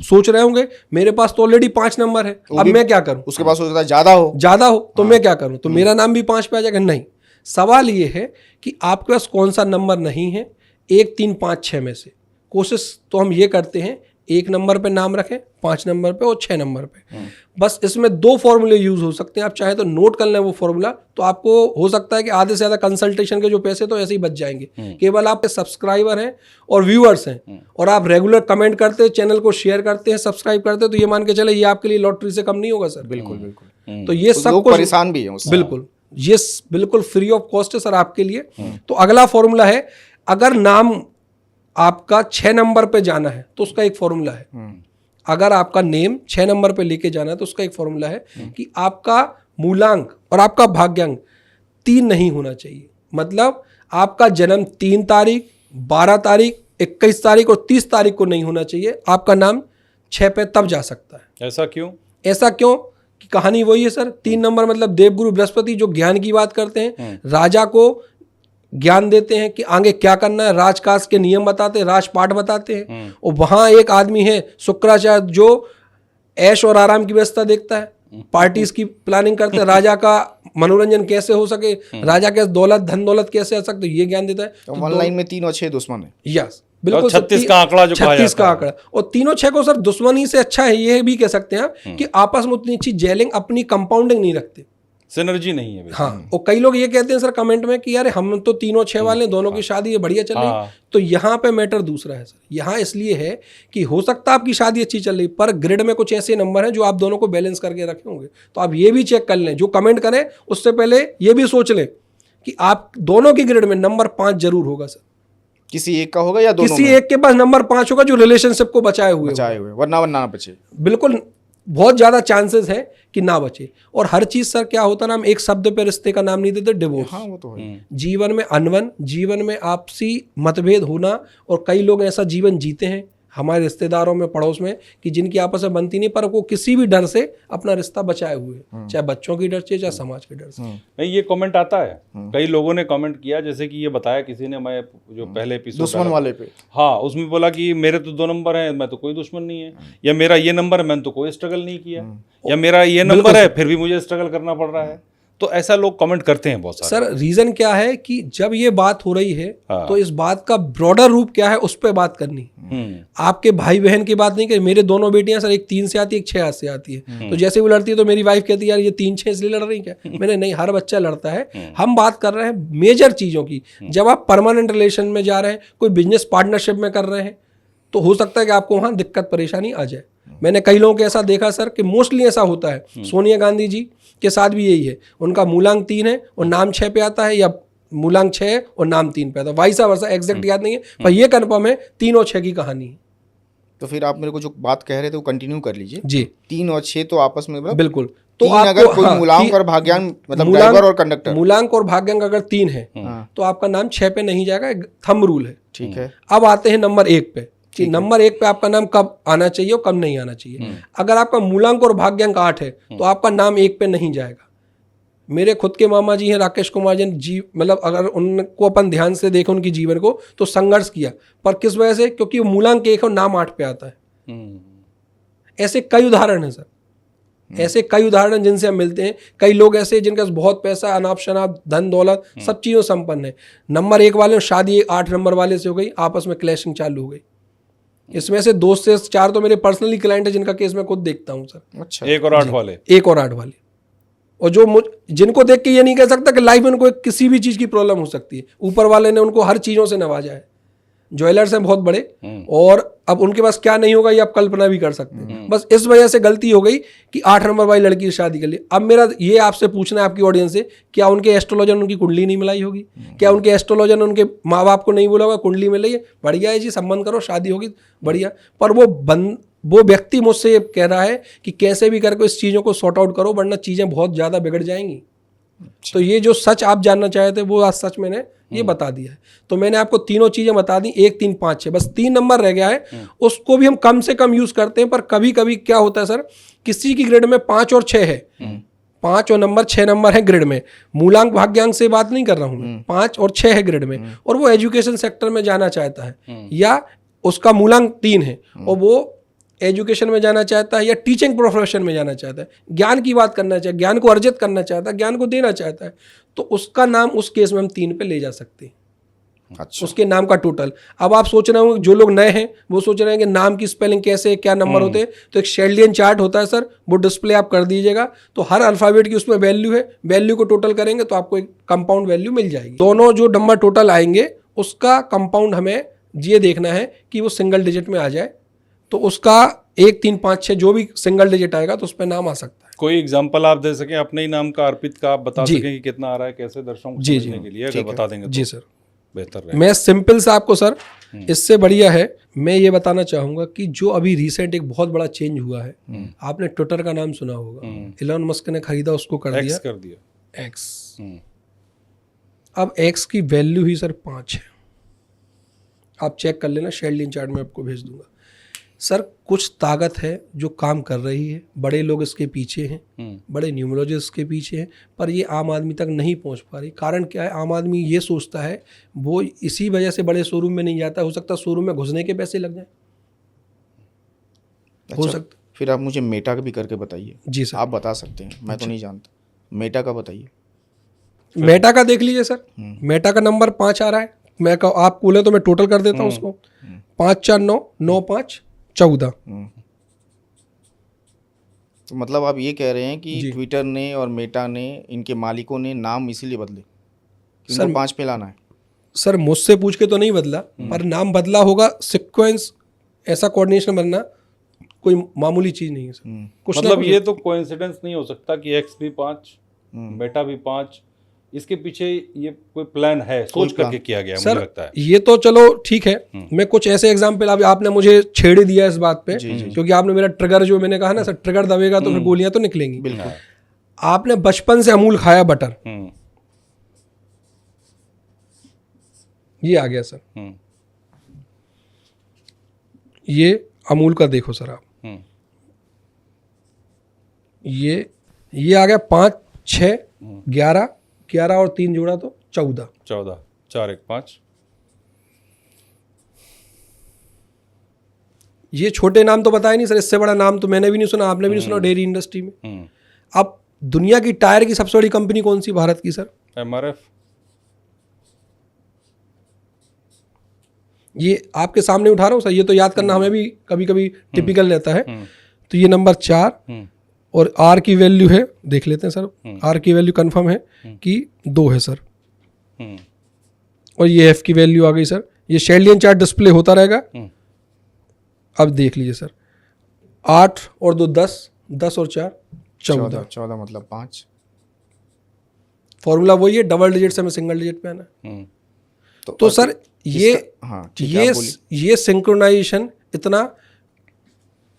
सोच रहे होंगे मेरे पास तो ऑलरेडी 5 नंबर है, अब मैं क्या करूं? उसके पास सोचता है ज्यादा हो तो मैं क्या करूं? तो मेरा नाम भी 5 पे आ जाएगा? नहीं, सवाल ये है कि आपके पास कौन सा नंबर नहीं है 1, 3, 5, 6 में से। कोशिश तो हम ये करते हैं 1 नंबर पे नाम रखें, 5 नंबर पे और 6 नंबर पे। बस इसमें 2 फॉर्मूले यूज हो सकते हैं, आप चाहे तो नोट कर लें वो फॉर्मूला, तो आपको हो सकता है कि आधे से ज़्यादा कंसल्टेशन के जो पैसे तो ऐसे ही बच जाएंगे। केवल आपके सब्सक्राइबर हैं और व्यूअर्स हैं और आप रेगुलर कमेंट करते हैं, चैनल को शेयर करते हैं, सब्सक्राइब करते हैं, तो ये मान के चले ये आपके लिए लॉटरी से कम नहीं होगा सर। बिल्कुल बिल्कुल। तो ये सब लोग परेशान भी हैं उससे। बिल्कुल, ये बिल्कुल फ्री ऑफ कॉस्ट है सर आपके लिए। तो अगला फॉर्मूला है, अगर नाम आपका 6 नंबर पे जाना है तो उसका एक फॉर्मूला है। अगर आपका नेम 6 नंबर पे लेके जाना है तो उसका एक फॉर्मूला है कि आपका मूलांक और आपका भाग्यांक 3 नहीं होना चाहिए। मतलब आपका जन्म 3 तारीख, 12 तारीख, 21 तारीख और 30 तारीख को नहीं होना चाहिए। आपका नाम 6 पे तब जा सकता है। ऐसा क्यों? ऐसा क्यों कि कहानी वही है सर। 3 नंबर मतलब देवगुरु बृहस्पति जो ज्ञान की बात करते हैं, राजा को ज्ञान देते हैं कि आगे क्या करना है, राजकाज के नियम बताते हैं, राजपाठ बताते हैं। और वहां एक आदमी है शुक्राचार्य जो ऐश और आराम की व्यवस्था देखता है, पार्टीज की प्लानिंग करते हैं, राजा का मनोरंजन कैसे हो सके, राजा के दौलत धन दौलत कैसे आ सकते, ये ज्ञान देता है। तो ऑनलाइन में 3 और 6 दुश्मन है। यस बिल्कुल, 36 का आंकड़ा जो 36 का आंकड़ा, और 3 और 6 को सर दुश्मनी से अच्छा है ये भी कह सकते हैं आप कि आपस में उतनी अच्छी जेलिंग अपनी कंपाउंडिंग नहीं रखते, सिनर्जी नहीं है। हाँ, और कई लोग ये कहते हैं सर कमेंट में कि यार हम तो 3 और 6 वाले, दोनों की शादी है बढ़िया चल रही है। तो यहाँ पे मैटर दूसरा है सर। यहाँ इसलिए है कि हो सकता है आपकी शादी अच्छी चल रही, पर ग्रिड में कुछ ऐसे नंबर हैं जो आप दोनों को बैलेंस करके रखे होंगे। तो आप ये भी चेक कर लें, जो कमेंट करें उससे पहले ये भी सोच लें कि आप दोनों की ग्रिड में नंबर 5 जरूर होगा सर। किसी एक का होगा या दोनों किसी एक के पास नंबर 5 होगा जो रिलेशनशिप को बचाए हुए, वरना ना बचे। बिल्कुल, बहुत ज्यादा चांसेस है कि ना बचे। और हर चीज सर क्या होता है ना, हम एक शब्द पे रिश्ते का नाम नहीं देते, डिवोर्स। हाँ, वो तो है। जीवन में अनबन, जीवन में आपसी मतभेद होना, और कई लोग ऐसा जीवन जीते हैं हमारे रिश्तेदारों में, पड़ोस में, कि जिनकी आपस में बनती नहीं, पर वो किसी भी डर से अपना रिश्ता बचाए हुए, चाहे बच्चों की डर से, चाहे समाज के डर से। नहीं, ये कमेंट आता है, कई लोगों ने कमेंट किया, जैसे कि ये बताया किसी ने, मैं जो पहले एपिसोड दुश्मन वाले पे, हाँ, उसमें बोला कि मेरे तो 2 नंबर है, मैं तो कोई दुश्मन नहीं है, या मेरा ये नंबर है, मैंने तो कोई स्ट्रगल नहीं किया, या मेरा ये नंबर है फिर भी मुझे स्ट्रगल करना पड़ रहा है। तो ऐसा लोग कमेंट करते हैं बहुत सारे। सर रीजन क्या है कि जब ये बात हो रही है तो इस बात का ब्रॉडर रूप क्या है उस पर बात करनी। आपके भाई बहन की बात नहीं, कि मेरे दोनों बेटियां सर, एक 3 से आती है, एक 6 से आती है, तो जैसे वो लड़ती है तो मेरी वाइफ कहती है यार ये 3-6 इसलिए लड़ रही क्या? मैंने नहीं, हर बच्चा लड़ता है। हम बात कर रहे हैं मेजर चीजों की। जब आप परमानेंट रिलेशन में जा रहे हैं, कोई बिजनेस पार्टनरशिप में कर रहे हैं, तो हो सकता है कि आपको वहां दिक्कत परेशानी आ जाए। मैंने कई लोगों के ऐसा देखा सर कि मोस्टली ऐसा होता है। सोनिया गांधी जी के साथ भी यही है, उनका मूलांक 3 है और नाम 6 पे आता है, या मूलांक 6 है और नाम 3 पे आता है, वाइसा वर्सा, एग्जैक्ट याद नहीं है, पर ये कन्फर्म है 3 और 6 की कहानी है। तो फिर आप मेरे को जो बात कह रहे थे वो कंटिन्यू कर लीजिए जी। 3 और 6 तो आपस में बिल्कुल, तो अगर कोई मूलांक और भाग्यांक, मतलब ड्राइवर और कंडक्टर, मूलांक और भाग्यांक अगर 3 है तो आपका नाम 6 पे नहीं जाएगा, थंब रूल है। ठीक है। अब आते हैं नंबर 1 पे। कि नंबर 1 पे आपका नाम कब आना चाहिए और कब नहीं आना चाहिए। अगर आपका मूलांक और भाग्यांक 8 है तो आपका नाम 1 पे नहीं जाएगा। मेरे खुद के मामा जी हैं राकेश कुमार जी, मतलब अगर उनको अपन ध्यान से देखें उनकी जीवन को तो संघर्ष किया, पर किस वजह से? क्योंकि वो मूलांक 1 और नाम 8 पे आता है। ऐसे कई उदाहरण हैं सर, ऐसे कई उदाहरण जिनसे हम मिलते हैं। कई लोग ऐसे जिनके पास बहुत पैसा, अनाप शनाप, धन दौलत, सब चीज़ों संपन्न है। नंबर 1 वाले शादी 8 नंबर वाले से हो गई, आपस में क्लैशिंग चालू हो गई। इसमें से 2 से 4 तो मेरे पर्सनली क्लाइंट है जिनका केस मैं खुद देखता हूँ सर। अच्छा, 1 और 8 वाले, 1 और 8 वाले, और जो जिनको देख के ये नहीं कह सकता कि लाइफ में उनको किसी भी चीज़ की प्रॉब्लम हो सकती है। ऊपर वाले ने उनको हर चीज़ों से नवाजा है। ज्वेलर्स हैं बहुत बड़े, और अब उनके पास क्या नहीं होगा ये आप कल्पना भी कर सकते हैं। बस इस वजह से गलती हो गई कि 8 नंबर वाली लड़की की शादी कर ली। अब मेरा ये आपसे पूछना है आपकी ऑडियंस से, क्या उनके एस्ट्रोलॉजर ने उनकी कुंडली नहीं मिलाई होगी? क्या उनके एस्ट्रोलॉजर ने उनके माँ बाप को नहीं बोला होगा कुंडली मिल रही है, बढ़िया है जी, संबंध करो, शादी होगी, बढ़िया। पर वो व्यक्ति मुझसे ये कह रहा है कि कैसे भी करके इस चीज़ों को सॉर्ट आउट करो वरना चीज़ें बहुत ज़्यादा बिगड़ जाएंगी। तो ये जो सच आप जानना चाहे थे वो आज सच मैंने ये बता दिया है। तो मैंने आपको तीनों चीजें बता दी, 1, 3, 5, 6, बस 3 नंबर रह गया है। उसको भी हम कम से कम यूज करते हैं, पर कभी कभी क्या होता है सर, किसी की ग्रेड में 5 और 6 है, 5 और नंबर 6 नंबर है ग्रेड में। मूलांक भाग्यांक से बात नहीं कर रहा हूं मैं, 5 और 6 है ग्रेड में, और वो एजुकेशन सेक्टर में जाना चाहता है, या उसका मूलांक 3 है और वो एजुकेशन में जाना चाहता है या टीचिंग प्रोफेशन में जाना चाहता है, ज्ञान की बात करना चाहता है, ज्ञान को अर्जित करना चाहता है, ज्ञान को देना चाहता है, तो उसका नाम उस केस में हम 3 पे ले जा सकते हैं। अच्छा, उसके नाम का टोटल। अब आप सोच रहे हो, जो लोग नए हैं वो सोच रहे हैं कि नाम की स्पेलिंग कैसे है, क्या नंबर होते हैं, तो एक शेल्डियन चार्ट होता है सर, वो डिस्प्ले आप कर दीजिएगा, तो हर अल्फाबेट की उसमें वैल्यू है, वैल्यू को टोटल करेंगे तो आपको एक कंपाउंड वैल्यू मिल जाएगी। दोनों जो नंबर टोटल आएंगे उसका कंपाउंड हमें ये देखना है कि वो सिंगल डिजिट में आ जाए, तो उसका 1, 3, 5, 6 जो भी सिंगल डिजिट आएगा तो उस पर नाम आ सकता है। कोई एग्जांपल आप दे सकें अपने ही नाम का, अर्पित का, आप बता जी। सकें कि कितना आ रहा है, कैसे दर्शकों को जी, समझने के लिए अगर बता देंगे जी तो सर, बेहतर रहेगा। मैं सिंपल से आपको सर इससे बढ़िया है, मैं ये बताना चाहूंगा कि जो अभी रिसेंट एक बहुत बड़ा चेंज हुआ है, आपने ट्विटर का नाम सुना होगा, इलॉन मस्क ने खरीदा, उसको कर एक्स दिया कर दिया, एक्स। अब एक्स की वैल्यू ही सर 5 है, आप चेक कर लेना, शेल्डियन चार्ट में आपको भेज दूंगा सर। कुछ ताकत है जो काम कर रही है, बड़े लोग इसके पीछे हैं, बड़े न्यूमरोलॉजिस्ट के पीछे हैं, पर ये आम आदमी तक नहीं पहुंच पा रही। कारण क्या है? आम आदमी ये सोचता है, वो इसी वजह से बड़े शोरूम में नहीं जाता, हो सकता है शोरूम में घुसने के पैसे लग जाए, हो सकता। फिर आप मुझे मेटा भी करके बताइए। जी सर, आप बता सकते हैं, मैं तो नहीं जानता, मेटा का बताइए। मेटा का देख लीजिए सर, मेटा का नंबर 5 आ रहा है, मैं आप बोले तो मैं टोटल कर देता हूँ उसको, 5, 4, 9, 9, 5, 14। तो मतलब आप ये कह रहे हैं कि ट्विटर ने और मेटा ने, इनके मालिकों ने नाम इसीलिए बदले कि इनको 5 पे लाना है? सर मुझसे पूछ के तो नहीं बदला, पर नाम बदला होगा, सीक्वेंस, ऐसा कोऑर्डिनेशन बनना कोई मामूली चीज नहीं है सर। कुछ मतलब ये तो कोइंसिडेंस नहीं हो सकता कि एक्स भी 5, मेटा भी 5, इसके पीछे ये कोई प्लान है, सोच करके किया गया, मुझे लगता है। ये तो चलो ठीक है, मैं कुछ ऐसे एग्जांपल, अब आपने मुझे छेड़ दिया इस बात पे, क्योंकि आपने मेरा ट्रिगर, जो मैंने कहा ना सर, ट्रिगर दबेगा तो फिर गोलियां तो निकलेंगी। बिल्कुल। आपने बचपन से अमूल खाया, बटर, ये आ गया सर, ये अमूल का देखो सर आप, ये आ गया 5, 6, 11, 11 और 3 जोड़ा तो 14, 4, 1, 5। ये छोटे नाम तो बताया नहीं सर, इससे बड़ा नाम तो मैंने भी नहीं सुना, आपने भी नहीं सुना डेयरी इंडस्ट्री में। अब दुनिया की टायर की सबसे बड़ी कंपनी कौन सी भारत की सर? MRF। ये आपके सामने उठा रहा हूँ सर, ये तो याद करना हमें भी कभी कभी टिपिकल रहता है। तो ये नंबर 4 और आर की वैल्यू है, देख लेते हैं सर, आर की वैल्यू कंफर्म है कि 2 है सर, और ये एफ की वैल्यू आ गई सर। ये शेल्डियन चार्ट डिस्प्ले होता रहेगा। अब देख लीजिए सर, 8 और 2 10, 10 और 4 14, 14 मतलब 5। फॉर्मूला वही है, डबल डिजिट से हमें सिंगल डिजिट पे आना। तो सर ये हाँ, ठीक है, आप बोलिए। ये सिंक्रोनाइजेशन इतना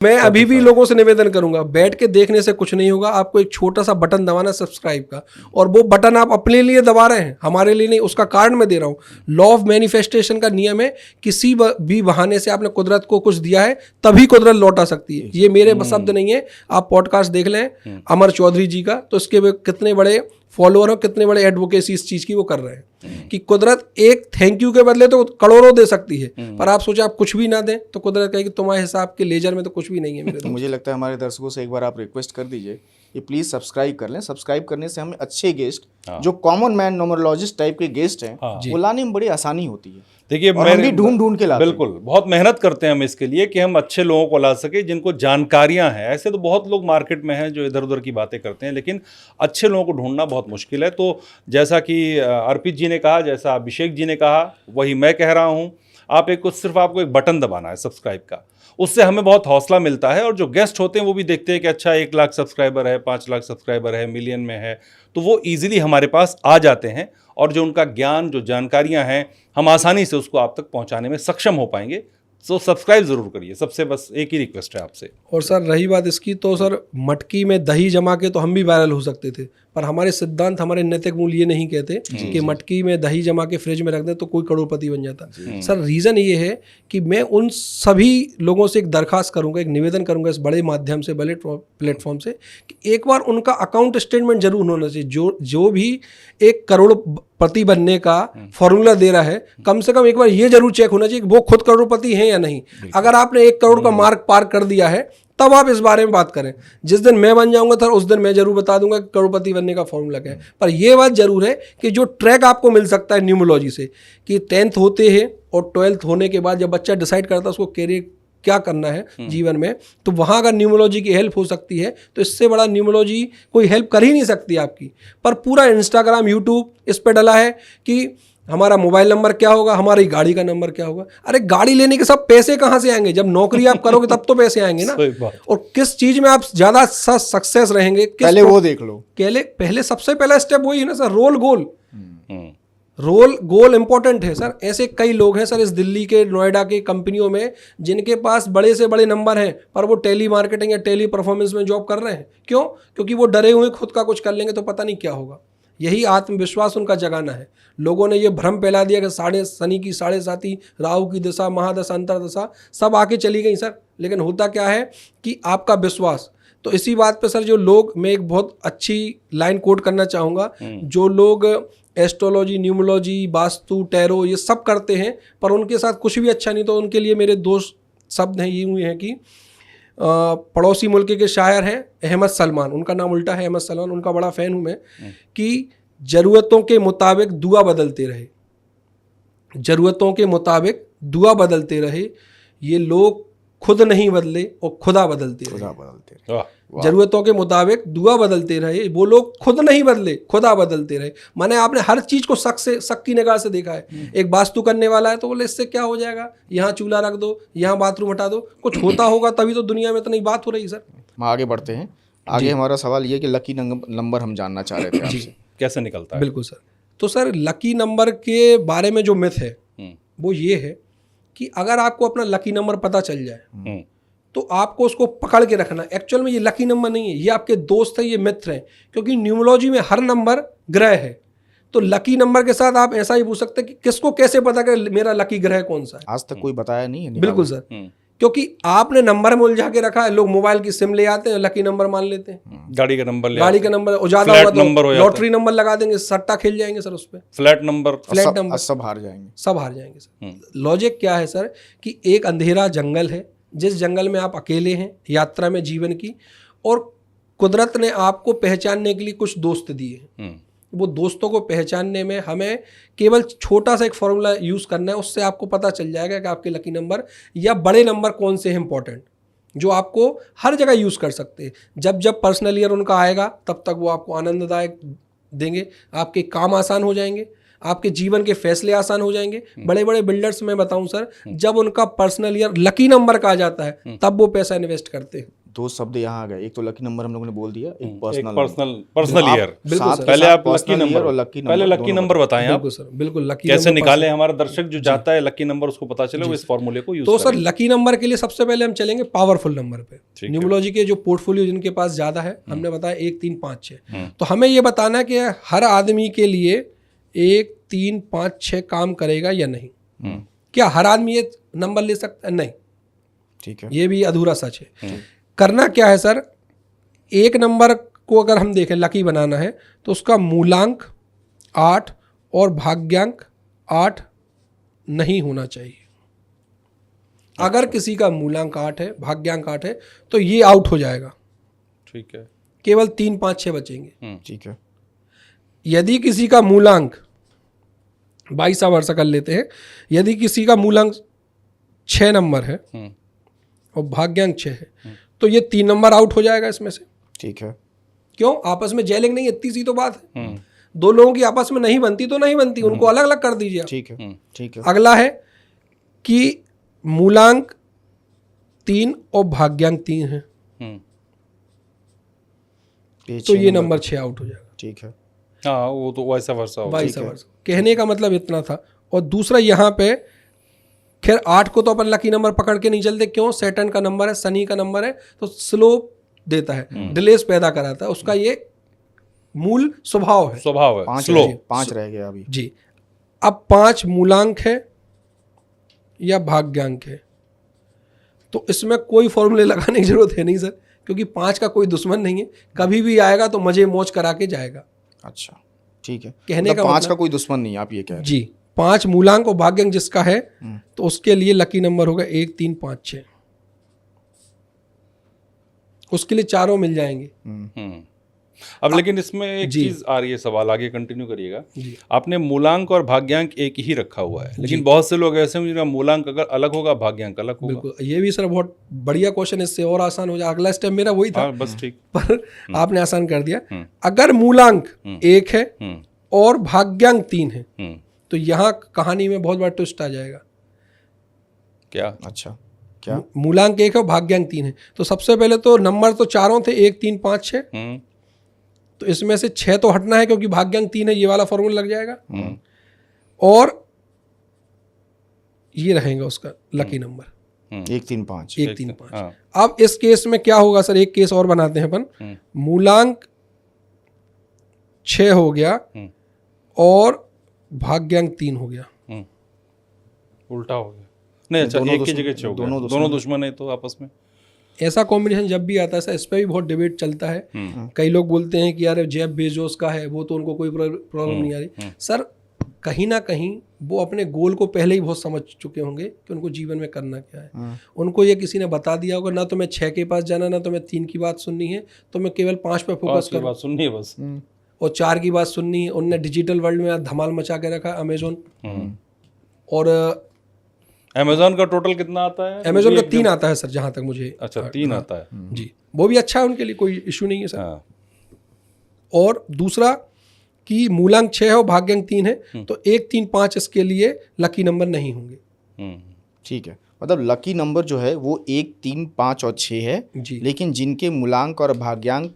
मैं अभी भी लोगों से निवेदन करूंगा, बैठ के देखने से कुछ नहीं होगा, आपको एक छोटा सा बटन दबाना सब्सक्राइब का, और वो बटन आप अपने लिए दबा रहे हैं, हमारे लिए नहीं। उसका कारण मैं दे रहा हूँ, लॉ ऑफ मैनिफेस्टेशन का नियम है, किसी भी बहाने से आपने कुदरत को कुछ दिया है तभी कुदरत लौटा सकती है। ये मेरे शब्द नहीं है, आप पॉडकास्ट देख लें अमर चौधरी जी का, तो इसके कितने बड़े फॉलोअर और कितने बड़े एडवोकेसी इस चीज की वो कर रहे हैं कि कुदरत एक थैंक यू के बदले तो करोड़ों दे सकती है, पर आप सोचे आप कुछ भी ना दें तो कुदरत कहेगी तुम्हारे हिसाब के लेजर में तो कुछ भी नहीं है मेरे तो मुझे लगता है हमारे दर्शकों से एक बार आप रिक्वेस्ट कर दीजिए कि प्लीज सब्सक्राइब कर लें। सब्सक्राइब करने से हमें अच्छे गेस्ट, जो कॉमन मैन न्यूमरोलॉजिस्ट टाइप के गेस्ट हैं, वो लाने में बड़ी आसानी होती है। देखिए, और हम भी ढूंढ के लाते हैं। बिल्कुल, बहुत मेहनत करते हैं हम इसके लिए कि हम अच्छे लोगों को ला सके जिनको जानकारियां हैं। ऐसे तो बहुत लोग मार्केट में हैं जो इधर उधर की बातें करते हैं, लेकिन अच्छे लोगों को ढूंढना बहुत मुश्किल है। तो जैसा कि अर्पित जी ने कहा, जैसा अभिषेक जी ने कहा, वही मैं कह रहा हूँ, आप सिर्फ आपको एक बटन दबाना है सब्सक्राइब का, उससे हमें बहुत हौसला मिलता है। और जो गेस्ट होते हैं वो भी देखते हैं कि अच्छा 1 लाख सब्सक्राइबर है, 5 लाख सब्सक्राइबर है, मिलियन में है, तो वो ईजिली हमारे पास आ जाते हैं और जो उनका ज्ञान, जो जानकारियां हैं, हम आसानी से उसको आप तक पहुंचाने में सक्षम हो पाएंगे। तो सब्सक्राइब जरूर करिए, सबसे बस एक ही रिक्वेस्ट है आपसे। और सर रही बात इसकी, तो सर मटकी में दही जमा के तो हम भी वायरल हो सकते थे, पर हमारे सिद्धांत, हमारे नैतिक मूल्य ये नहीं कहते कि मटकी में दही जमा के फ्रिज में रख दें तो कोई करोड़पति बन जाता। सर रीज़न ये है कि मैं उन सभी लोगों से एक दरखास्त करूंगा, एक निवेदन करूंगा इस बड़े माध्यम से, बड़े प्लेटफॉर्म से, कि एक बार उनका अकाउंट स्टेटमेंट जरूर होना चाहिए। जो भी 1 करोड़पति बनने का फॉर्मूला दे रहा है, कम से कम एक बार ये जरूर चेक होना चाहिए कि वो खुद करोड़पति हैं या नहीं। अगर आपने 1 करोड़ का मार्क पार कर दिया है तब आप इस बारे में बात करें। जिस दिन मैं बन जाऊंगा सर, उस दिन मैं जरूर बता दूंगा कि करोड़पति बनने का फॉर्मूला क्या है। पर यह बात जरूर है कि जो ट्रैक आपको मिल सकता है न्यूमरोलॉजी से, कि 10th होते हैं और 12th होने के बाद जब बच्चा डिसाइड करता है उसको कैरियर क्या करना है जीवन में, तो वहाँ अगर न्यूमरोलॉजी की हेल्प हो सकती है तो इससे बड़ा न्यूमरोलॉजी कोई हेल्प कर ही नहीं सकती आपकी। पर पूरा इंस्टाग्राम, यूट्यूब इस पर डला है कि हमारा मोबाइल नंबर क्या होगा, हमारी गाड़ी का नंबर क्या होगा। अरे गाड़ी लेने के सब पैसे कहाँ से आएंगे? जब नौकरी आप करोगे तब तो पैसे आएंगे ना। और किस चीज में आप ज्यादा सक्सेस रहेंगे, पहले वो देख लो। पहले सबसे पहला स्टेप वही है ना सर, रोल गोल। रोल गोल इंपॉर्टेंट है सर। ऐसे कई लोग हैं सर इस दिल्ली के, नोएडा के कंपनियों में जिनके पास बड़े से बड़े नंबर हैं, पर वो टेली मार्केटिंग या टेली परफॉर्मेंस में जॉब कर रहे हैं। क्यों? क्योंकि वो डरे हुए खुद का कुछ कर लेंगे तो पता नहीं क्या होगा। यही आत्मविश्वास उनका जगाना है। लोगों ने ये भ्रम फैला दिया कि शनि की 7.5, राहु की दशा, महादशा, अंतरदशा सब आके चली गई सर, लेकिन होता क्या है कि आपका विश्वास। तो इसी बात पे सर जो लोग, मैं एक बहुत अच्छी लाइन कोट करना चाहूँगा, जो लोग एस्ट्रोलॉजी, न्यूमरोलॉजी, वास्तु, टैरो ये सब करते हैं पर उनके साथ कुछ भी अच्छा नहीं, तो उनके लिए मेरे 2 शब्द हैं, ये हुए हैं कि पड़ोसी मुल्क के शायर हैं अहमद सलमान, उनका नाम उल्टा है अहमद सलमान, उनका बड़ा फ़ैन हूँ मैं, कि ज़रूरतों के मुताबिक दुआ बदलते रहे, ज़रूरतों के मुताबिक दुआ बदलते रहे, ये लोग खुद नहीं बदले और खुदा बदलते रहे। जरूरतों के मुताबिक दुआ बदलते रहे, वो लोग खुद नहीं बदले, खुदा बदलते रहे। माने आपने हर चीज को शक की निगाह से देखा है। एक वास्तु करने वाला है तो बोले इससे क्या हो जाएगा, यहाँ चूल्हा रख दो, यहाँ बाथरूम हटा दो, कुछ होता होगा तभी तो दुनिया में इतनी बात हो रही सर। हम आगे बढ़ते हैं। आगे हमारा सवाल ये कि लकी नंबर हम जानना चाह रहे थे आपसे, कैसे निकलता है? बिल्कुल सर। तो सर लकी नंबर के बारे में जो मिथ है वो ये है कि अगर आपको अपना लकी नंबर पता चल जाए तो आपको उसको पकड़ के रखना। एक्चुअल में ये लकी नंबर नहीं है, ये आपके दोस्त हैं, ये मित्र हैं, क्योंकि न्यूमरोलॉजी में हर नंबर ग्रह है। तो लकी नंबर के साथ आप ऐसा ही पूछ सकते हैं कि किसको कैसे पता कि मेरा लकी ग्रह कौन सा है। आज तक कोई बताया नहीं है। बिल्कुल सर, क्योंकि आपने नंबर में उलझा के रखा है। लोग मोबाइल की सिम ले आते हैं, लकी नंबर मान लेते हैं, गाड़ी का नंबर ले, गाड़ी का नंबर ज्यादा होगा तो लॉटरी नंबर लगा देंगे, सट्टा खेल जाएंगे सर उस पर, फ्लैट नंबर सब हार जाएंगे, सब हार जाएंगे सर। लॉजिक क्या है सर कि एक अंधेरा जंगल है, जिस जंगल में आप अकेले हैं यात्रा में जीवन की, और कुदरत ने आपको पहचानने के लिए कुछ दोस्त दिए हैं। वो दोस्तों को पहचानने में हमें केवल छोटा सा एक फॉर्मूला यूज़ करना है, उससे आपको पता चल जाएगा कि आपके लकी नंबर या बड़े नंबर कौन से हैं इंपॉर्टेंट, जो आपको हर जगह यूज़ कर सकते हैं। जब जब पर्सनल ईयर उनका आएगा तब तक वो आपको आनंददायक देंगे, आपके काम आसान हो जाएंगे, आपके जीवन के फैसले आसान हो जाएंगे। बड़े बड़े बिल्डर्स में बताऊं सर, जब उनका पर्सनल ईयर लकी नंबर का आ जाता है तब वो पैसा इन्वेस्ट करते हैं। दो शब्द यहाँ आ गए, एक तो लकी नंबर हम लोगों ने बोल दिया, एक पर्सनल पर्सनल ईयर। बिल्कुल सर। पहले आप लकी पर्सनल नंबर और लकी नंबर पहले लकी नंबर बताएं आप बिल्कुल सर, बिल्कुल लकी कैसे नंबर निकालें, हमारा दर्शक जो चाहता है लकी नंबर उसको पता चले वो इस फॉर्मूले को यूज तो सर लकी नंबर के लिए सबसे पहले हम चलेंगे पावरफुल नंबर पे। ठीक है। न्यूमरोलॉजी के जो पोर्टफोलियो जिनके पास ज्यादा है, हमने बताया 1 3 5 6, तो हमें ये बताना है कि हर आदमी के लिए 1 3 5 6 काम करेगा या नहीं। क्या हर आदमी ये नंबर ले सकता है? नहीं, ठीक है, ये भी अधूरा सच है। करना क्या है सर, एक नंबर को अगर हम देखें लकी बनाना है तो उसका मूलांक 8 और भाग्यांक 8 नहीं होना चाहिए। अगर किसी का मूलांक 8 है, भाग्यांक 8 है, तो ये आउट हो जाएगा। ठीक है। केवल 3 5 6 बचेंगे। ठीक है, यदि किसी का मूलांक 22 वर्ष कर लेते हैं, यदि किसी का मूलांक 6 नंबर है और भाग्यांक 6 है, तो ये 3 नंबर आउट हो जाएगा इसमें से। ठीक है, क्यों? आपस में जेलिंग नहीं, इतनी सी तो बात है। दो लोगों की आपस में नहीं बनती तो नहीं बनती, उनको अलग अलग कर दीजिए आप। ठीक है, ठीक है, अगला है कि मूलांक 3 और भाग्यांक 3 है, तो ये नंबर 6 आउट हो जाएगा। ठीक है, हाँ वो तो वैसा वर्षा होगा। 22 वर्ष। कहने का मतलब इतना था। और दूसरा यहाँ पे खैर 8 को तो अपन लकी नंबर पकड़ के नहीं चलते, क्यों? सैटर्न का नंबर है, शनि का नंबर है, तो स्लो देता है, डिलेस पैदा कराता है, उसका ये मूल स्वभाव है। स्वभाव है, 5 स्लो। 5 रह गया अभी। जी। अब 5 मूलांक है या भाग्यांक है, तो इसमें कोई फॉर्मूले लगाने की जरूरत है नहीं सर, क्योंकि 5 का कोई दुश्मन नहीं है, कभी भी आएगा तो मजे मौज करा के जाएगा। अच्छा, ठीक है, कहने मतलब का 5 मतलब- का कोई दुश्मन नहीं, आप ये कह रहे हैं। जी। 5 मूलांक और भाग्यांक जिसका है तो उसके लिए लकी नंबर होगा 1 3 5 6। उसके लिए चारों मिल जाएंगे। अब लेकिन इसमें एक चीज आ रही है, सवाल आगे कंटिन्यू करिएगा। जी। आपने मूलांक और भाग्यांक एक ही रखा हुआ है, लेकिन बहुत से लोग ऐसे हैं जिनका मूलांक अगर अलग होगा भाग्यांक अलग होगा। बिल्कुल, ये भी सर बहुत बढ़िया क्वेश्चन, इससे और आसान हो जाए। अगला स्टेप मेरा वही था, हाँ बस ठीक। पर आपने आसान कर दिया। अगर मूलांक 1 है और भाग्यांक 3 है, तो यहाँ कहानी में बहुत बड़ा ट्विस्ट आ जाएगा। क्या? अच्छा, क्या? मूलांक 1 है और भाग्यांक 3 है, तो सबसे पहले तो नंबर तो चारों थे, 1 3 5 6, तो इसमें से 6 तो हटना है क्योंकि भाग्यांक 3 है, ये वाला फॉर्मूला लग जाएगा। और ये रहेगा उसका लकी नंबर 1 3 5। 1 3 5। अब इस केस में क्या होगा सर, एक केस और बनाते हैं अपन। मूलांक 6 हो गया और भाग्यांक 3 हो गया। उल्टा हो गया। नहीं, अच्छा, एक की जगह 6 हो गया। दोनों दुश्मन है तो आपस में। ऐसा कॉम्बिनेशन जब भी आता है सर, इस पर भी बहुत डिबेट चलता है। कई लोग बोलते हैं कि यार जेफ बेजोस का है, वो तो उनको कोई प्रॉब्लम नहीं आ रही। सर कहीं ना कहीं वो अपने गोल को पहले ही बहुत समझ चुके होंगे कि उनको जीवन में करना क्या है। उनको ये किसी ने बता दिया होगा, ना तो मैं 6 के पास जाना, ना तो मैं 3 की बात सुननी है, तो मैं केवल 5 पे फोकस करूँ, बात सुननी है बस, और 4 की बात सुननी है। उनने डिजिटल वर्ल्ड में धमाल मचा के रखा अमेजोन। और अमेजोन का टोटल कितना आता है? अमेजोन का 3 आता है सर, जहाँ तक मुझे। अच्छा, 3 आता है। जी, वो भी अच्छा है, उनके लिए कोई इशू नहीं है सर। हाँ। और दूसरा कि मूलांक 6 है और भाग्यांक 3 है, तो 1 3 5 इसके लिए लकी नंबर नहीं होंगे। ठीक है, मतलब लकी नंबर जो है वो 1 3 5 और 6 है जी। लेकिन जिनके मूलांक और भाग्यांक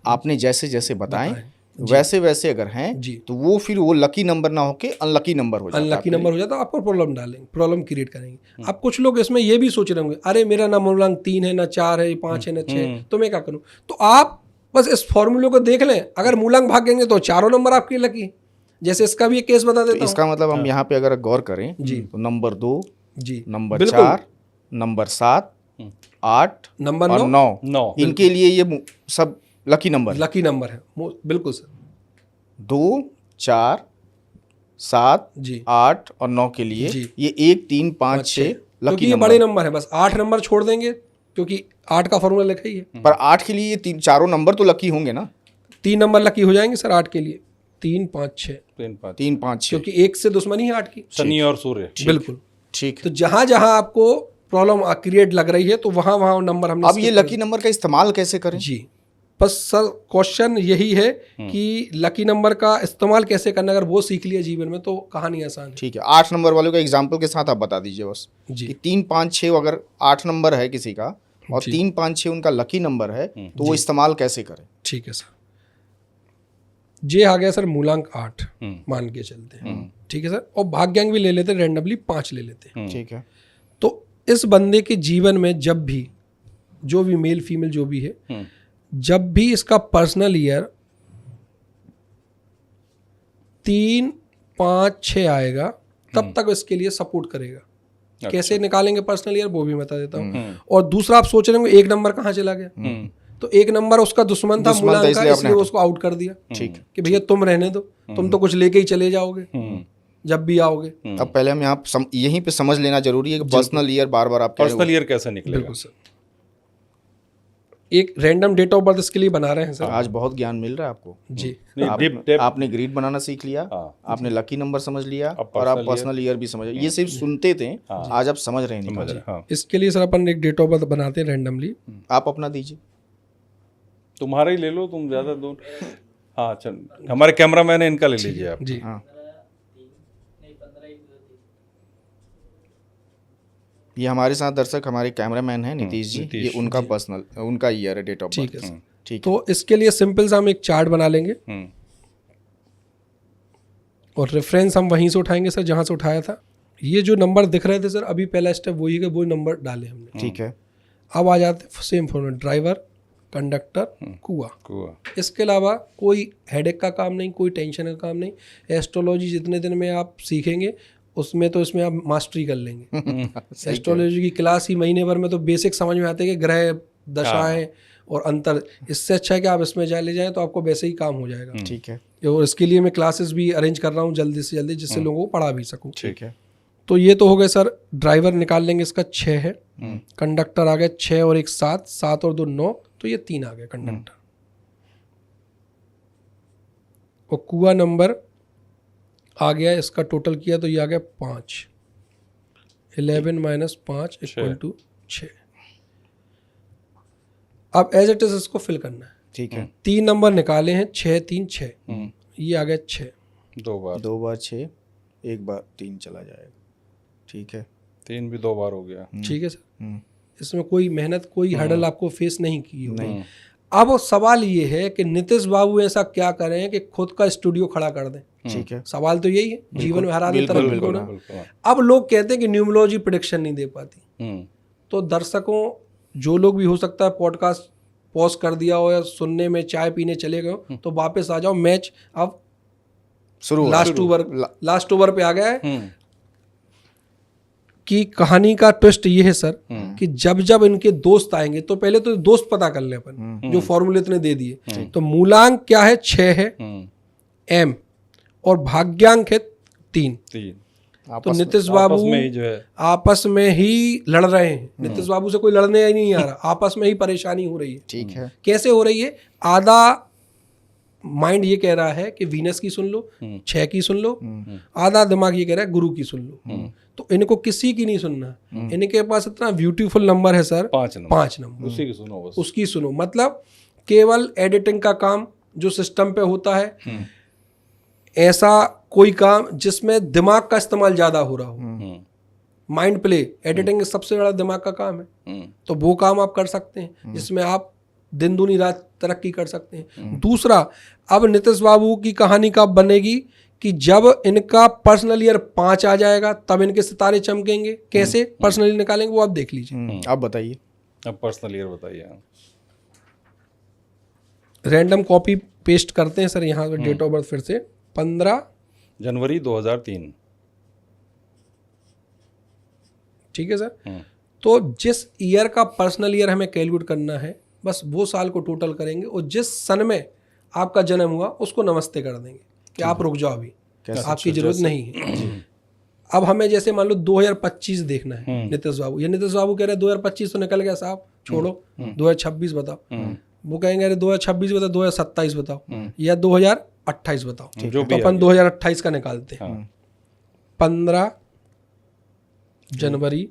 आपने जैसे जैसे बताएं वैसे वैसे अगर हैं जी, तो वो फिर वो लकी नंबर ना होके अनलकी नंबर हो जाता है। अनलकी नंबर हो जाता है, आपको प्रॉब्लम डालेंगे, प्रॉब्लम क्रिएट करेंगे। अब कुछ लोग इसमें ये भी सोच रहे होंगे, अरे मेरा ना मूलांक 3 है, ना 4 है, 5 है, ना 6, तो मैं क्या करूं? तो आप बस इस फॉर्मूले को देख लें, अगर मूलांक भागेंगे तो चारों नंबर आपके लकी। जैसे इसका भी एक केस बता देता हूं। इसका मतलब हम यहाँ पे अगर गौर करें तो नंबर 2, जी, नंबर 4, नंबर 7, 8 नंबर और 9 इनके लिए ये सब लकी नंबर लकी नंबर है। बिल्कुल सर। 2 4 7 जी, 8 और 9 के लिए जी। ये 1 3 5 6 क्योंकि लकी ये नंबर। बड़े नंबर है, बस 8 नंबर छोड़ देंगे क्योंकि 8 का फॉर्मूला लिखा ही है। पर 8 के लिए ये 3 चारों नंबर तो लकी होंगे ना? 3 नंबर लकी हो जाएंगे सर 8 के लिए, 3 5 6, 3 5 6 क्योंकि 1 से दुश्मनी है 8 की। शनि और सूर्य। बिल्कुल ठीक। तो जहां जहां आपको प्रॉब्लम क्रिएट लग रही है तो वहां वहां नंबर हमने अब ये लकी नंबर का इस्तेमाल कैसे करें? जी, बस सर क्वेश्चन यही है कि लकी नंबर का इस्तेमाल कैसे करना, अगर वो सीख लिया जीवन में तो कहानी आसान है। ठीक है, 8 नंबर वालों का एग्जाम्पल के साथ आप बता दीजिए बस जी, कि 3 5 6 अगर 8 नंबर है किसी का और 3, 5, 6 उनका लकी नंबर है, तो वो इस्तेमाल कैसे करें? ठीक है सर। जे आ गया सर मूलांक 8 मान के चलते हैं, ठीक है सर, और भाग्यांक भी ले लेते हैं, रैंडमली 5 ले लेते हैं। ठीक है। तो इस बंदे के जीवन में जब भी जो भी मेल फीमेल जो भी है, जब भी इसका पर्सनल ईयर 3, 5, 6 आएगा तब तक इसके लिए सपोर्ट करेगा। कैसे निकालेंगे पर्सनल ईयर वो भी बता देता हूँ। और दूसरा आप सोच रहे होंगे 1 नंबर कहाँ चला गया, तो 1 नंबर उसका दुश्मन था मूलांक का, इसलिए उसको आउट कर दिया। ठीक कि भैया तुम रहने दो, तुम तो कुछ लेके ही चले जाओगे जब भी आओगे। अब पहले हम यहाँ यहीं पे समझ लेना जरूरी है कि पर्सनल ईयर बार बार आप पर्सनल ईयर कैसे निकलेगा। बिल्कुल सर, एक रैंडम डेट ऑफ बर्थ इसके लिए बना रहे हैं सर। आज बहुत ज्ञान मिल रहा है आपको जी। आपने ग्रिड बनाना सीख लिया, आपने लकी नंबर समझ लिया, और आप पर्सनल ईयर भी समझ। ये सिर्फ सुनते थे, आज आप समझ रहे हैं। इसके लिए सर अपन एक डेट ऑफ बर्थ बनाते हैं रैंडमली। आप अपना दीजिए। तुम्हारा ही ले लो, तुम ज्यादा दूर। हाँ चल, हमारे कैमरामैन है, इनका ले लीजिए आप। जी। हाँ, ये हमारे साथ दर्शक हमारे कैमरामैन हैं नीतीश जी, ये उनका पर्सनल उनका ईयर है, डेट ऑफ बर्थ। ठीक है सर। ठीक है। तो इसके लिए सिंपल सा हम एक चार्ट बना लेंगे और रेफरेंस हम वहीं से उठाएंगे सर जहां से उठाया था। ये जो नंबर दिख रहे थे सर अभी, पहला स्टेप वही है, वो नंबर डाले हमने। ठीक है। अब आ जाते सेम फॉर्मेट, ड्राइवर, कंडक्टर, कुआ। इसके अलावा कोई हेडेक का काम नहीं, कोई टेंशन का काम नहीं। एस्ट्रोलॉजी जितने दिन में आप सीखेंगे उसमें तो इसमें आप मास्टरी कर लेंगे। एस्ट्रोलॉजी की क्लास ही महीने भर में तो बेसिक समझ में आते हैं कि ग्रह दशाएं और अंतर। इससे अच्छा है कि आप इसमें ले जाएं तो आपको वैसे ही काम हो जाएगा। ठीक है। और इसके लिए मैं क्लासेस भी अरेंज कर रहा हूँ जल्दी से जल्दी, जिससे लोगों को पढ़ा भी सकूँ। ठीक है। तो ये तो हो गए सर। ड्राइवर निकाल लेंगे, इसका 6 है। कंडक्टर आ गया 6 और 1 7, 7 और 2 9, तो ये 3 आ गया कंडक्टर। और कुआ नंबर आ गया, इसका टोटल किया तो ये आ गया 5। 11 - 5 = 6। अब एज इट इज इसको फिल करना है। ठीक है। 3 नंबर निकाले हैं, 6 3 6, ये आ गया 6। 2 बार 6, 1 बार 3 चला जाएगा। ठीक है। 3 भी 2 बार हो गया। ठीक है सर। इसमें कोई मेहनत, कोई हर्डल आपको फेस नहीं की होगी। अब अब ये है कि नीतीश बाबू ऐसा क्या करें कि खुद का स्टूडियो खड़ा कर दें। ठीक है। सवाल तो यही है, जीवन में हर आदमी तरक्की को ना। अब लोग कहते हैं कि न्यूमरोलॉजी प्रेडिक्शन नहीं दे पाती, तो दर्शकों जो लोग भी हो सकता है पॉडकास्ट पॉज कर दिया हो या सुनने में चाय पीने चले गए हो, तो वापस आ जाओ। मैच अब शुरू लास्ट ओवर पे आ गया है। कि कहानी का ट्विस्ट ये है सर कि जब जब इनके दोस्त आएंगे, तो पहले तो दोस्त पता कर ले अपन, जो फॉर्मूले इतने दे दिए। तो मूलांक क्या है, 6 है, एम, और भाग्यांक है 3। तो नीतीश बाबू आपस में ही लड़ रहे हैं। नीतीश बाबू से कोई लड़ने ही नहीं आ रहा, आपस में ही परेशानी हो रही है। ठीक है। कैसे हो रही है? आधा माइंड ये कह रहा है कि वीनस की सुन लो, 6 की सुन लो, आधा दिमाग ये कह रहा है गुरु की सुन लो। तो इनको किसी की नहीं सुनना। इनके पास इतना ब्यूटीफुल नंबर है सर, 5 नंबर, उसी की सुनो बस। उसकी सुनो। मतलब केवल एडिटिंग का काम जो सिस्टम पे होता है, ऐसा कोई काम जिसमें दिमाग का इस्तेमाल ज्यादा हो रहा हो, माइंड प्ले, एडिटिंग सबसे बड़ा दिमाग का काम है। तो वो काम आप कर सकते हैं, जिसमें आप दिन दूनी रात तरक्की कर सकते हैं। दूसरा, अब नीतीश बाबू की कहानी कब बनेगी कि जब इनका पर्सनल ईयर 5 आ जाएगा, तब इनके सितारे चमकेंगे। कैसे पर्सनली निकालेंगे वो आप देख लीजिए। आप बताइए। अब पर्सनल ईयर बताइए। रैंडम कॉपी पेस्ट करते हैं सर यहाँ पे। डेट ऑफ बर्थ फिर से 15 जनवरी 2003। ठीक है सर। तो जिस ईयर का पर्सनल ईयर हमें कैलकुलेट करना है, बस वो साल को टोटल करेंगे और जिस सन में आपका जन्म हुआ उसको नमस्ते कर देंगे कि आप रुक जाओ, अभी आपकी जरूरत नहीं है। अब हमें जैसे मान लो 2025 देखना है नीतीश बाबू, ये नीतीश बाबू कह रहे हैं 2025 तो निकल गया साहब, छोड़ो 2026 बताओ। वो कहेंगे अरे 2026 बताओ, 2027 बताओ, या 2028 बताओ। तो अपन 2028 का निकालते हैं। 15 जनवरी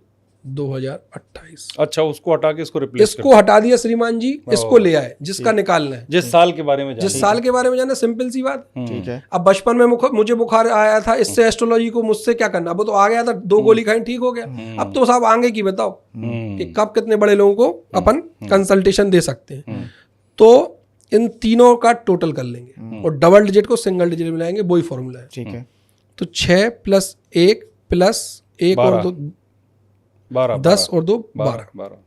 2028। अच्छा, उसको हटा के इसको रिप्लेस इसको हटा दिया श्रीमान जी, इसको ले आए जिसका निकालना है, जिस साल के बारे में जाना जिस साल के बारे में जाना, सिंपल सी बात। ठीक है। अब बचपन में मुझे बुखार आया था, इससे एस्ट्रोलॉजी को मुझसे क्या करना, अब तो आ गया था, 2 गोली खाई ठीक हो गया। अब तो साहब आगे की बताओ कि कब कितने बड़े लोगों को अपन कंसल्टेशन दे सकते हैं। तो इन तीनों का टोटल कर लेंगे और डबल डिजिट को सिंगल डिजिट में लाएंगे, वही फॉर्मूला है। ठीक है। तो 6 + 1 + 1 और 2 12 10 और 2 12 12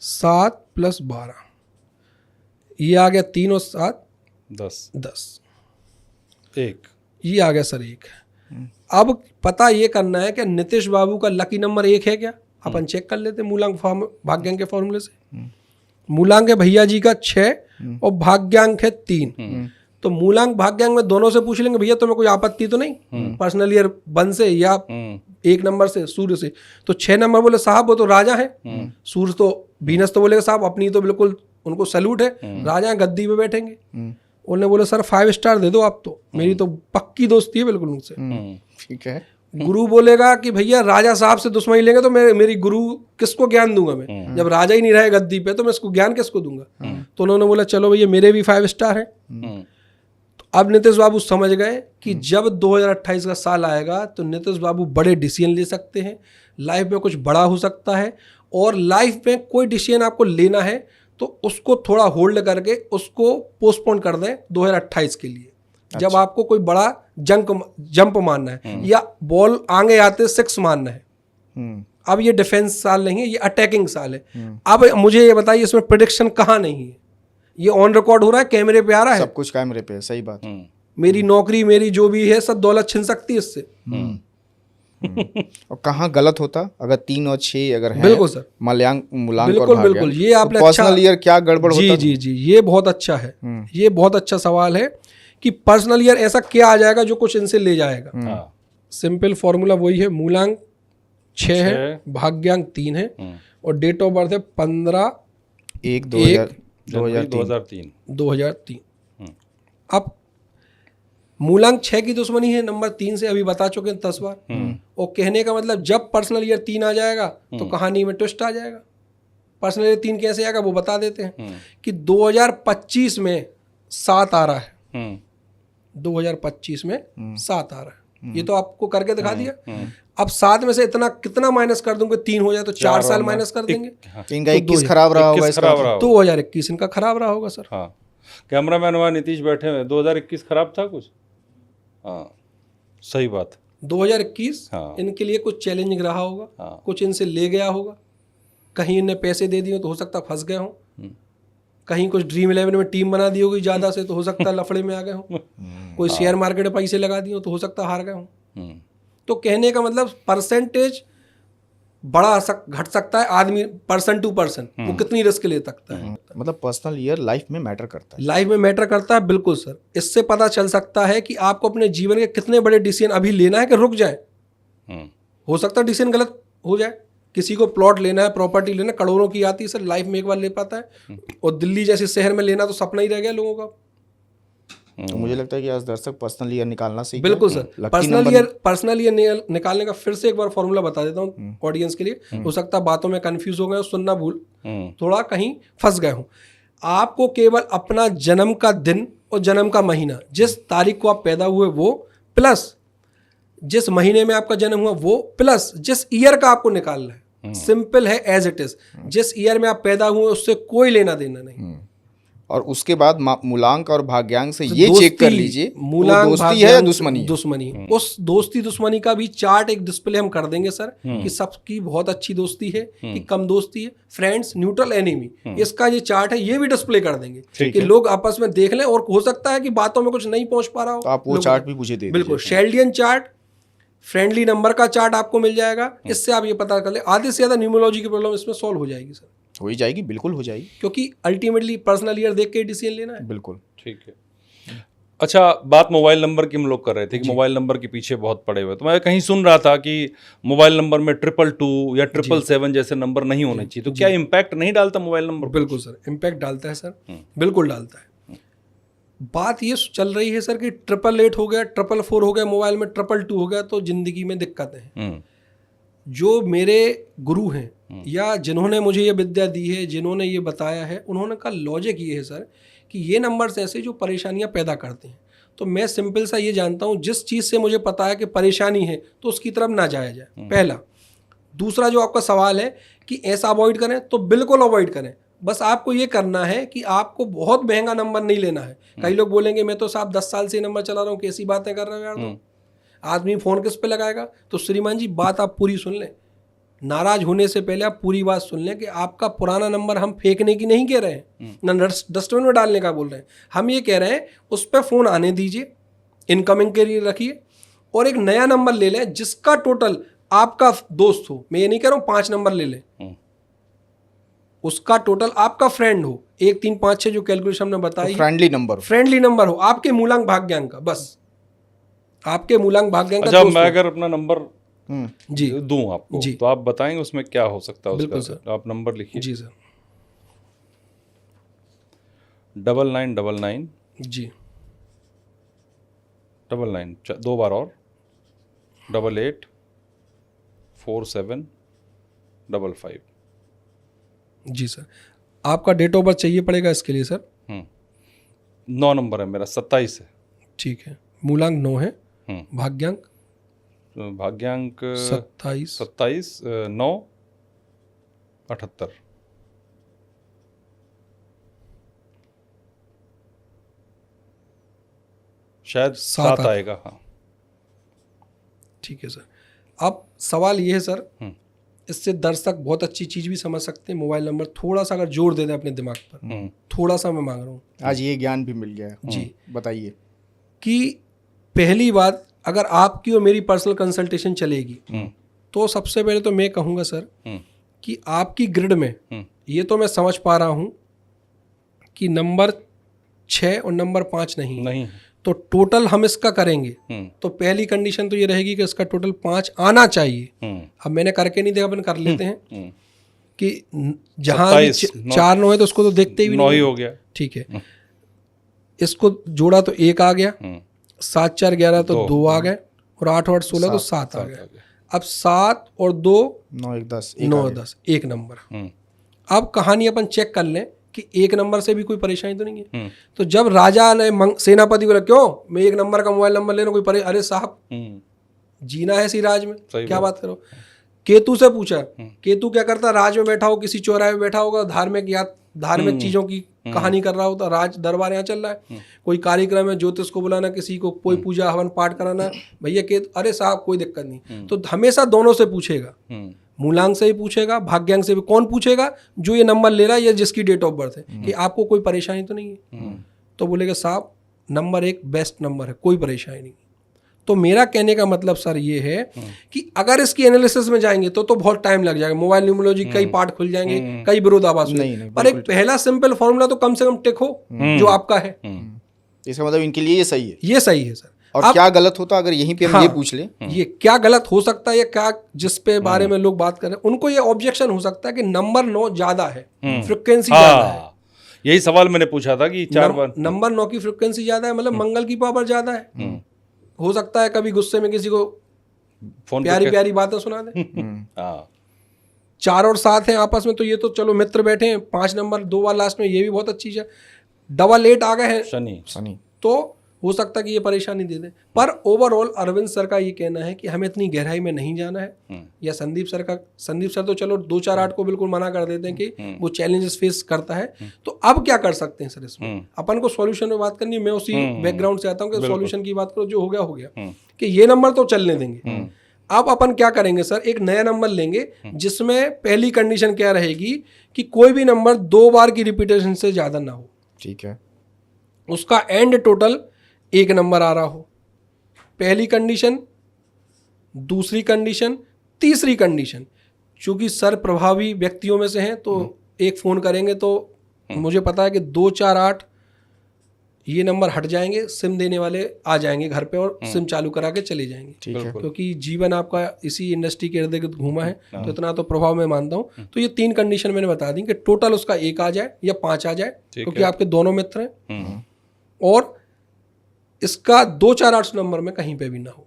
7 + 12, ये आ गया 3 और 7 10 1 ये आ गया सर 1। अब पता ये करना है कि नीतीश बाबू का लकी नंबर 1 है क्या, अपन चेक कर लेते हैं मूलांक भाग्यांक के फॉर्मूले से। मूलांक है भैया जी का 6 और भाग्यांक है 3। तो मूलांक भाग्यांक में दोनों से पूछ लेंगे भैया तुम्हें कोई आपत्ति तो नहीं, पर्सनल ईयर 1 से या 1 नंबर से, सूर्य से। तो 6 नंबर बोले साहब वो तो राजा है, सूर्य तो वीनस तो बोलेगा साहब अपनी तो बिल्कुल उनको सैल्यूट है, राजा है, गद्दी पे बैठेंगे। उन्होंने बोले सर 5 स्टार दे दो आप तो, मेरी तो पक्की दोस्ती है बिल्कुल उनसे। ठीक है। गुरु बोलेगा कि भैया राजा साहब से दुश्मनी लेंगे तो मेरी गुरु किसको ज्ञान दूंगा मैं, जब राजा ही नहीं रहे गद्दी पे तो मैं इसको ज्ञान किसको दूंगा। तो उन्होंने बोला चलो भैया मेरे भी 5 स्टार है। तो अब नीतीश बाबू समझ गए कि जब 2028 का साल आएगा तो नीतीश बाबू बड़े डिसीजन ले सकते हैं, लाइफ में कुछ बड़ा हो सकता है। और लाइफ में कोई डिसीजन आपको लेना है तो उसको थोड़ा होल्ड करके उसको पोस्टपोन कर दें 2028 के लिए। जब आपको कोई बड़ा जंप मारना है या बॉल आगे आते 6 मारना है। अब ये डिफेंस साल नहीं है, ये अटैकिंग साल है। अब मुझे ये बताइए इसमें प्रेडिक्शन कहाँ नहीं है, ये ऑन रिकॉर्ड हो रहा है, कैमरे पे आ रहा है, सब कुछ कैमरे पे है। सही बात। मेरी नौकरी मेरी जो भी है सब दौलत छिन सकती है इससे। और कहाँ गलत होता अगर 3 और 6 अगर है, बिल्कुल सर, मूलांक और बिल्कुल भाग्य, बिल्कुल, ये आपने तो पर्सनल ईयर क्या गड़बड़ जी होता? जी जी, ये बहुत अच्छा है, ये बहुत अच्छा सवाल है कि पर्सनल ईयर ऐसा क्या आ जाएगा जो कुछ इनसे ले जाएगा। सिंपल फॉर्मूला वही है, मूलांक 6 है, भाग्यांक 3 है और डेट ऑफ बर्थ है 15/1/2003। 2003। अब मूलांक 6 की दुश्मनी है नंबर 3 से, अभी बता चुके हैं 10 बार। और कहने का मतलब जब पर्सनल ईयर 3 आ जाएगा तो कहानी में ट्विस्ट आ जाएगा। पर्सनल ईयर 3 कैसे आएगा वो बता देते हैं कि 2025 में 7 आ रहा है। 2025 में 7 आ रहा है, ये तो आपको करके दिखा दिया। अब 7 में से इतना कितना माइनस कर दूंगे, 3 हो जाए तो 4 साल माइनस कर देंगे। इनका 21 खराब रहा होगा, इसका 2021 इनका खराब रहा होगा सर। हाँ, कैमरामैन वहाँ नीतीश बैठे हुए, 2021 खराब था कुछ। हाँ सही बात। 2021 हाँ। इनके लिए कुछ चैलेंजिंग रहा होगा। हाँ। कुछ इनसे ले गया होगा, कहीं इन्हें पैसे दे दिए तो हो सकता फंस गए हों, कहीं कुछ ड्रीम 11 में टीम बना दी होगी ज़्यादा से तो हो सकता लफड़े में आ गए हों, कोई शेयर मार्केट में पैसे लगा दिए तो हो सकता हार गए हों। तो कहने का मतलब परसेंटेज घट सकता है, आदमी पर्सन टू पर्सन वो कितनी रिस्क ले सकता है। मतलब पर्सनल ईयर लाइफ में मैटर करता है। लाइफ में मैटर करता है, बिल्कुल सर। इससे पता चल सकता है कि आपको अपने जीवन के कितने बड़े डिसीजन अभी लेना है कि रुक जाए। हो सकता है डिसीजन गलत हो जाए, किसी को प्लॉट लेना है, प्रॉपर्टी लेना है, करोड़ों की आती है सर, लाइफ में एक बार ले पाता है। और दिल्ली जैसे शहर में लेना तो सपना ही रह गया लोगों का। तो मुझे लगता है कि आज दर्शक पर्सनल ईयर निकालना सीख बिल्कुल सर, पर्सनल ईयर निकालने का फिर से एक बार फॉर्मूला बता देता हूँ ऑडियंस के लिए। हो सकता है बातों में कंफ्यूज हो गए हो, सुनना भूल थोड़ा कहीं फंस गए हो। आपको केवल अपना जन्म का दिन और जन्म का महीना, जिस तारीख को आप पैदा हुए वो, प्लस जिस महीने में आपका जन्म हुआ वो, प्लस जिस ईयर का आपको निकालना है। सिंपल है एज इट इज। जिस ईयर में आप पैदा हुए उससे कोई लेना देना नहीं। और उसके बाद मूलांक और भाग्यांक से ये चेक कर लीजिए मूलांक दोस्ती है या दुश्मनी है। दुश्मनी। उस दोस्ती दुश्मनी का भी चार्ट एक डिस्प्ले हम कर देंगे सर, कि सबकी बहुत अच्छी दोस्ती है कि कम दोस्ती है, फ्रेंड्स, न्यूट्रल, एनिमी। इसका ये चार्ट है, ये भी डिस्प्ले कर देंगे कि लोग आपस में देख लें। और हो सकता है कि बातों में कुछ नहीं पहुंच पा रहा हो तो आप वो चार्ट भी मुझे दे दीजिए। बिल्कुल, शेल्डियन चार्ट, फ्रेंडली नंबर का चार्ट आपको मिल जाएगा। इससे आप ये पता कर ले आधे से ज्यादा न्यूमरोलॉजी की प्रॉब्लम इसमें सॉल्व हो जाएगी सर। हो ही जाएगी, बिल्कुल हो जाएगी, क्योंकि अल्टीमेटली पर्सनल ईयर देख के डिसीजन लेना है। बिल्कुल ठीक है। अच्छा, बात मोबाइल नंबर की हम लोग कर रहे थे कि मोबाइल नंबर के पीछे बहुत पड़े हुए, तो मैं कहीं सुन रहा था कि मोबाइल नंबर में 222 या 777 जैसे नंबर नहीं होने चाहिए, तो क्या इम्पैक्ट नहीं डालता मोबाइल नंबर? बिल्कुल सर, इम्पैक्ट डालता है सर, बिल्कुल डालता है। बात ये चल रही है सर कि 888 हो गया, 444 हो गया, मोबाइल में 222 हो गया तो जिंदगी में दिक्कत है। जो मेरे गुरु हैं या जिन्होंने मुझे ये विद्या दी है, जिन्होंने ये बताया है, उन्होंने कहा लॉजिक ये है सर कि ये नंबर्स ऐसे जो परेशानियां पैदा करते हैं। तो मैं सिंपल सा ये जानता हूँ, जिस चीज़ से मुझे पता है कि परेशानी है तो उसकी तरफ ना जाया जाए, पहला। दूसरा जो आपका सवाल है कि ऐसा अवॉइड करें, तो बिल्कुल अवॉइड करें। बस आपको ये करना है कि आपको बहुत महंगा नंबर नहीं लेना है। कई लोग बोलेंगे मैं तो साहब 10 साल से नंबर चला रहा हूँ, कैसी बातें कर रहे हो यार, तो आदमी फ़ोन किस पे लगाएगा। तो श्रीमान जी बात आप पूरी सुन लें, नाराज होने से पहले आप पूरी बात सुन लें कि आपका पुराना नंबर हम फेंकने की नहीं कह रहे हैं, ना डस्टबिन में डालने का बोल रहे हैं। हम ये कह रहे हैं उस पर फ़ोन आने दीजिए, इनकमिंग के लिए रखिए, और एक नया नंबर ले लें जिसका टोटल आपका दोस्त हो। मैं ये नहीं कह रहा हूँ 5 नंबर ले लें, उसका टोटल आपका फ्रेंड हो, 1 3 5 6 जो कैलकुलेशन हमने बताई, फ्रेंडली नंबर हो, आपके मूलांक भाग्यांक का, बस आपके मूलांक भाग्यांक का अच्छा, दोस्त मैं हो। अगर अपना नंबर जी दूं आपको, जी। तो आप बताएंगे उसमें क्या हो सकता है? बिल्कुल उसका आप नंबर लिखिए। जी सर। 9999 जी 99 2 बार और 88 47 55। जी सर। आपका डेट ऑफ बर्थ चाहिए पड़ेगा इसके लिए सर? 9 नंबर है मेरा, 27 है। ठीक है, मूलांक 9 है, हम्म। भाग्यांक भाग्यांक 27 27 9 78। शायद 7 आएगा। हाँ ठीक है सर। अब सवाल ये है सर, इससे दर्शक बहुत अच्छी चीज़ भी समझ सकते हैं। मोबाइल नंबर थोड़ा सा अगर जोर दे दें अपने दिमाग पर, थोड़ा सा मैं मांग रहा हूँ। आज ये ज्ञान भी मिल गया है। जी बताइए कि पहली बात, अगर आपकी और मेरी पर्सनल कंसल्टेशन चलेगी तो सबसे पहले तो मैं कहूँगा सर कि आपकी ग्रिड में ये तो मैं समझ पा रहा हूँ कि नंबर 6 और नंबर 5 नहीं, तो टोटल हम इसका करेंगे तो पहली कंडीशन तो ये रहेगी कि इसका टोटल 5 आना चाहिए। अब मैंने करके नहीं देखा, अपन कर लेते हैं कि जहाँ 4 9 है तो उसको तो देखते ही 9 ही हो गया। ठीक है, इसको जोड़ा तो 1 आ गया, 7 4 11 तो 2 आ गए, और 8 8 16 तो 7 आ गए। अब 7 और 2 9 1 10 9 10 एक नंबर। अब कहानी अपन चेक कर लें कि एक नंबर से भी कोई परेशानी तो नहीं है। तो जब राजा ने सेनापति को बोला क्यों मैं 1 नंबर का मोबाइल नंबर लेना, कोई अरे साहब जीना है इसी राज में, क्या बात करो। केतु से पूछा, केतु क्या करता, राज में बैठा हो, किसी चौराहे में बैठा होगा, धार्मिक चीजों की कहानी कर रहा होता, राज दरबार यहाँ चल रहा है, कोई कार्यक्रम है, ज्योतिष को बुलाना, किसी को कोई पूजा हवन पाठ कराना, भैया केतु, अरे साहब कोई दिक्कत नहीं। तो हमेशा दोनों से पूछेगा, मूलांक से भी पूछेगा, भाग्यांक से भी। कौन पूछेगा? जो ये नंबर ले रहा है या जिसकी डेट ऑफ बर्थ है, कि आपको कोई परेशानी तो नहीं है। तो बोलेगा साहब नंबर 1 बेस्ट नंबर है, कोई परेशानी नहीं। तो मेरा कहने का मतलब सर ये है कि अगर इसकी एनालिसिस में जाएंगे तो बहुत टाइम लग जाएगा, मोबाइल न्यूमरोलॉजी कई पार्ट खुल जाएंगे, कई विरोधाभास होंगे, पर एक पहला सिंपल फॉर्मूला तो कम से कम टिक हो जो आपका है। इसका मतलब इनके लिए ये सही है, ये सही है सर। और क्या गलत होता अगर यहीं पे हम ये पूछ लें, ये क्या गलत हो सकता है या क्या जिस पे बारे में लोग बात कर रहे हैं, उनको ये ऑब्जेक्शन हो सकता है कि नंबर 9 ज्यादा है, फ्रिक्वेंसी ज्यादा है। यही सवाल मैंने पूछा था कि 4 बार नंबर 9 की फ्रिक्वेंसी ज्यादा है, मतलब मंगल की पावर ज्यादा है। हो सकता है कभी गुस्से में किसी को प्यारी प्यारी बातें सुना दे। 4 और 7 है आपस में, तो ये तो चलो मित्र बैठे हैं। 5 नंबर 2 बार लास्ट में, ये भी बहुत अच्छी है। 8 आ गए हैं शनि, तो हो सकता है कि ये परेशानी दे दे। पर ओवरऑल अरविंद सर का ये कहना है कि हमें इतनी गहराई में नहीं जाना है, या संदीप सर तो चलो 2 4 8 को बिल्कुल मना कर देते हैं कि वो चैलेंजेस फेस करता है। तो अब क्या कर सकते हैं सर इसमें? अपन को सॉल्यूशन में बात करनी है। मैं उसी बैकग्राउंड से आता हूँ कि सॉल्यूशन की बात करो, जो हो गया कि ये नंबर तो चलने देंगे। अब अपन क्या करेंगे सर, एक नया नंबर लेंगे जिसमें पहली कंडीशन क्या रहेगी कि कोई भी नंबर 2 बार की रिपीटेशन से ज्यादा ना हो। ठीक है, उसका एंड टोटल 1 नंबर आ रहा हो, पहली कंडीशन। दूसरी कंडीशन, तीसरी कंडीशन, चूंकि सर प्रभावी व्यक्तियों में से हैं तो एक फोन करेंगे तो मुझे पता है कि 2 4 8 ये नंबर हट जाएंगे, सिम देने वाले आ जाएंगे घर पे और सिम चालू करा के चले जाएंगे। ठीक है, क्योंकि जीवन आपका इसी इंडस्ट्री के इर्द गिर्द घूमा है, तो इतना तो प्रभाव मैं मानता हूँ। तो ये 3 कंडीशन मैंने बता दी कि टोटल उसका 1 आ जाए या 5 आ जाए, क्योंकि आपके दोनों मित्र हैं, और इसका 2 4 8 नंबर में कहीं पे भी ना हो।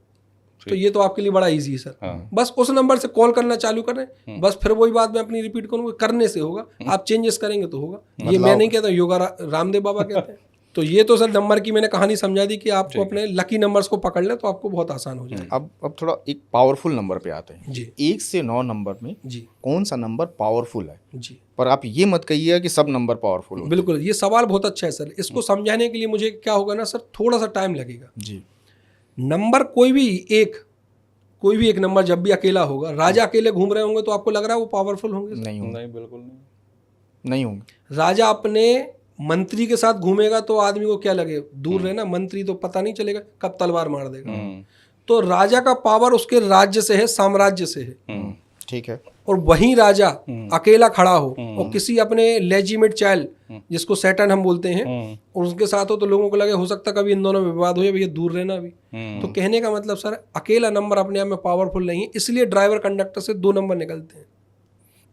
तो ये तो आपके लिए बड़ा इजी है सर। हाँ। बस उस नंबर से कॉल करना चालू करें, बस फिर वही बात मैं अपनी रिपीट करूंगा, करने से होगा, आप चेंजेस करेंगे तो होगा। ये मैं नहीं कहता, योगा रामदेव बाबा कहते हैं। तो ये तो सर नंबर की मैंने कहानी समझा दी कि आपको अपने लकी नंबर्स को पकड़ ले तो आपको बहुत आसान हो जाए। अब थोड़ा एक पावरफुल नंबर पे आते हैं जी 1 से 9 नंबर में जी कौन सा नंबर पावरफुल है? जी पर आप ये मत कहिएगा कि सब नंबर पावरफुल हो। बिल्कुल, ये सवाल बहुत अच्छा है सर। इसको समझाने के लिए मुझे क्या होगा ना सर, थोड़ा सा टाइम लगेगा। जी नंबर कोई भी एक नंबर जब भी अकेला होगा, राजा अकेले घूम रहे होंगे तो आपको लग रहा है वो पावरफुल होंगे? नहीं होंगे, नहीं, बिल्कुल नहीं। नहीं होंगे। राजा अपने मंत्री के साथ घूमेगा तो आदमी को क्या लगे, दूर रहना, मंत्री तो पता नहीं चलेगा कब तलवार मार देगा। तो राजा का पावर उसके राज्य से है, साम्राज्य से है। ठीक है। और वहीं राजा अकेला खड़ा हो और किसी अपने लेजिमेट चाइल्ड जिसको सैटर्न हम बोलते हैं और उसके साथ हो तो लोगों को लगे हो सकता कभी इन दोनों में विवाद हो जाए, भैया दूर रहना अभी। तो कहने का मतलब सर, अकेला नंबर अपने आप में पावरफुल नहीं है, इसलिए ड्राइवर कंडक्टर से 2 नंबर निकलते हैं।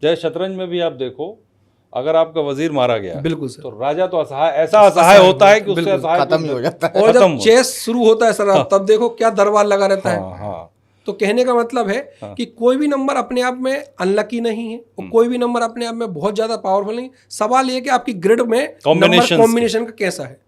जय शतरंज में भी आप देखो, अगर आपका वजीर मारा गया बिल्कुल सर। तो राजा तो असहाय, ऐसा असहाय होता है कि उससे असहाय खत्म ही हो जाता है। और जब चेस शुरू होता है सर, तब देखो क्या दरबार लगा रहता है। हाँ। तो कहने का मतलब है कि कोई भी नंबर अपने आप में अनलकी नहीं है और कोई भी नंबर अपने आप में बहुत ज्यादा पावरफुल नहीं। सवाल ये कि आपकी ग्रिड में नंबर कॉम्बिनेशन का कैसा है।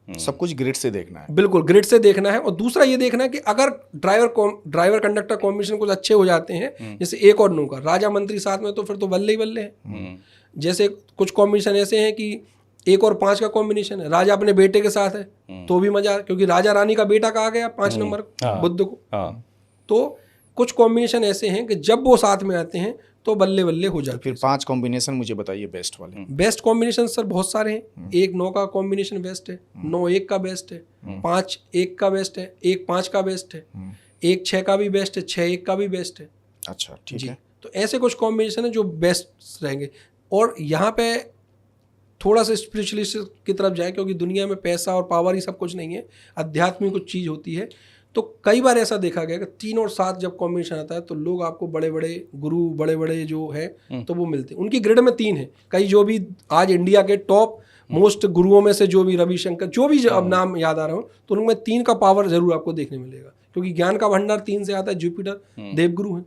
सब कुछ ग्रिड से देखना है। बिल्कुल, ग्रिड से देखना है। और दूसरा ये देखना है कि अगर ड्राइवर कंडक्टर कॉम्बिनेशन कुछ अच्छे हो जाते हैं, जैसे 1 और 9 का, राजा मंत्री साथ में, तो फिर तो बल्ले ही बल्ले है। जैसे कुछ कॉम्बिनेशन ऐसे हैं कि 1 और 5 का कॉम्बिनेशन है, राजा अपने बेटे के साथ है तो भी मजा, क्योंकि राजा रानी का बेटा कहा गया 5 नंबर बुद्ध को। तो कुछ कॉम्बिनेशन ऐसे हैं कि जब वो साथ में आते हैं तो बल्ले बल्ले हो जाते हैं। फिर 5 कॉम्बिनेशन मुझे बताइए बेस्ट वाले। बेस्ट कॉम्बिनेशन सर बहुत सारे हैं। 1 9 का कॉम्बिनेशन बेस्ट है, 9 1 का बेस्ट है, 5 1 का बेस्ट है, 1 5 का बेस्ट है, 1 6 का भी बेस्ट है, 6 1 का भी बेस्ट है। अच्छा, ठीक है। तो ऐसे कुछ कॉम्बिनेशन है जो बेस्ट रहेंगे। और यहाँ पे थोड़ा सा स्पिरिचुअलिस्ट की तरफ जाए, क्योंकि दुनिया में पैसा और पावर ही सब कुछ नहीं है, अध्यात्म कुछ चीज़ होती है। तो कई बार ऐसा देखा गया कि 3 और 7 जब कॉम्बिनेशन आता है तो लोग आपको बड़े बड़े गुरु, बड़े बड़े जो है तो वो मिलते हैं। उनकी ग्रिड में 3 है। कई जो भी आज इंडिया के टॉप मोस्ट गुरुओं में से जो भी रविशंकर, जो भी अब नाम याद आ रहा हो, तो उनमें 3 का पावर जरूर आपको देखने मिलेगा, क्योंकि ज्ञान का भंडार 3 से आता है। जुपिटर देवगुरु है।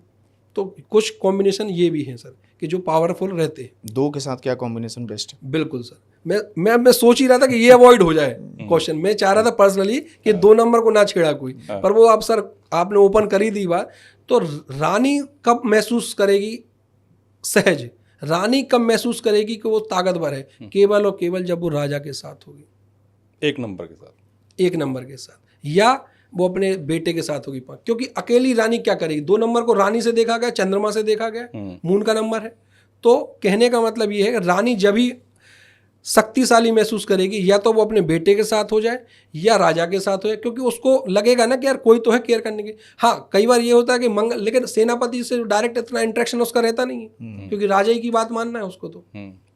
तो कुछ कॉम्बिनेशन ये भी हैं सर कि जो पावरफुल रहते हैं। 2 के साथ क्या कॉम्बिनेशन बेस्ट है? बिल्कुल सर, मैं सोच ही रहा था कि ये अवॉइड हो जाए क्वेश्चन। मैं चाह रहा था पर्सनली कि 2 नंबर को ना छेड़ा कोई, पर वो आप सर आपने ओपन कर ही दी बात। तो रानी कब महसूस करेगी सहज, रानी कब महसूस करेगी कि वो ताकतवर है? केवल और केवल जब वो राजा के साथ होगी, 1 नंबर के साथ, 1 नंबर के साथ, या वो अपने बेटे के साथ होगी। क्योंकि अकेली रानी क्या करेगी? 2 नंबर को रानी से देखा गया, चंद्रमा से देखा गया, मून का नंबर है। तो कहने का मतलब ये है कि रानी जब भी शक्तिशाली महसूस करेगी, या तो वो अपने बेटे के साथ हो जाए या राजा के साथ हो जाए, क्योंकि उसको लगेगा ना कि यार कोई तो है केयर करने की। हाँ, कई बार ये होता है कि लेकिन सेनापति से डायरेक्ट इतना इंटरेक्शन उसका रहता नहीं है, क्योंकि राजा ही की बात मानना है उसको। तो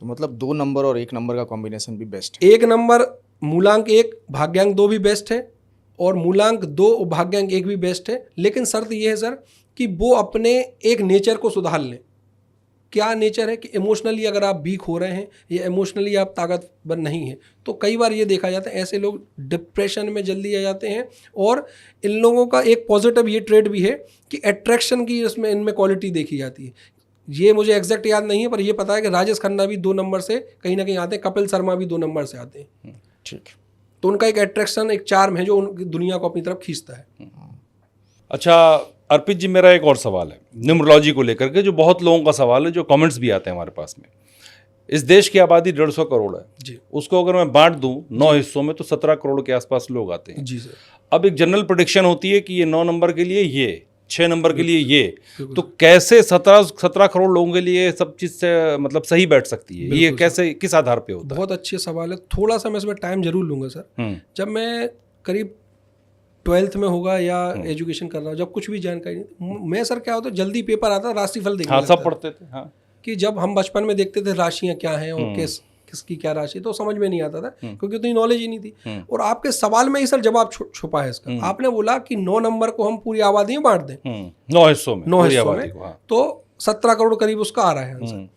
मतलब 2 नंबर और 1 नंबर का कॉम्बिनेशन भी बेस्ट है। 1 नंबर मूलांक 1 भाग्यांक 2 भी बेस्ट है, और मूलांक 2 और भाग्यांक 1 भी बेस्ट है। लेकिन शर्त यह है सर कि वो अपने एक नेचर को सुधार लें। क्या नेचर है कि इमोशनली अगर आप वीक हो रहे हैं या इमोशनली आप ताकतवर नहीं हैं, तो कई बार ये देखा जाता है ऐसे लोग डिप्रेशन में जल्दी आ जाते हैं। और इन लोगों का एक पॉजिटिव ये ट्रेड भी है कि अट्रैक्शन की इसमें इनमें क्वालिटी देखी जाती है। ये मुझे एग्जैक्ट याद नहीं है, पर ये पता है कि राजेश खन्ना भी 2 नंबर से कहीं ना कहीं आते हैं, कपिल शर्मा भी 2 नंबर से आते हैं। ठीक। तो उनका एक अट्रैक्शन, एक चार्म है जो उनकी दुनिया को अपनी तरफ खींचता है। अच्छा अर्पित जी, मेरा एक और सवाल है न्यूमरोलॉजी को लेकर के, जो बहुत लोगों का सवाल है, जो कमेंट्स भी आते हैं हमारे पास में। इस देश की आबादी 150 करोड़ है जी। उसको अगर मैं बांट दूं 9 हिस्सों में तो 17 करोड़ के आसपास लोग आते हैं जी सर। अब एक जनरल प्रेडिक्शन होती है कि ये 9 नंबर के लिए ये, 6 नंबर के लिए ये, तो कैसे 17 करोड़ लोगों के लिए सब चीज़ से मतलब सही बैठ सकती है? ये कैसे, किस आधार पे होता है? बहुत अच्छे सवाल है। थोड़ा सा मैं इसमें टाइम जरूर लूँगा सर। जब मैं करीब 12th में होगा या एजुकेशन कर रहा हूँ, जब कुछ भी जानकारी नहीं, मैं सर क्या होता है जल्दी पेपर आता राशिफल देखने हाँ, सब पढ़ते थे। हाँ, कि जब हम बचपन में देखते थे राशियाँ क्या हैं और किसकी क्या राशि, तो समझ में नहीं आता था क्योंकि उतनी नॉलेज ही नहीं थी। और आपके सवाल में ही सर जवाब छुपा है इसका। आपने बोला कि 9 नंबर को हम पूरी आबादी में बांट दें 9 हिस्सों में, 9 हिस्सों में, तो 17 करोड़ करीब उसका आ रहा है आंसर।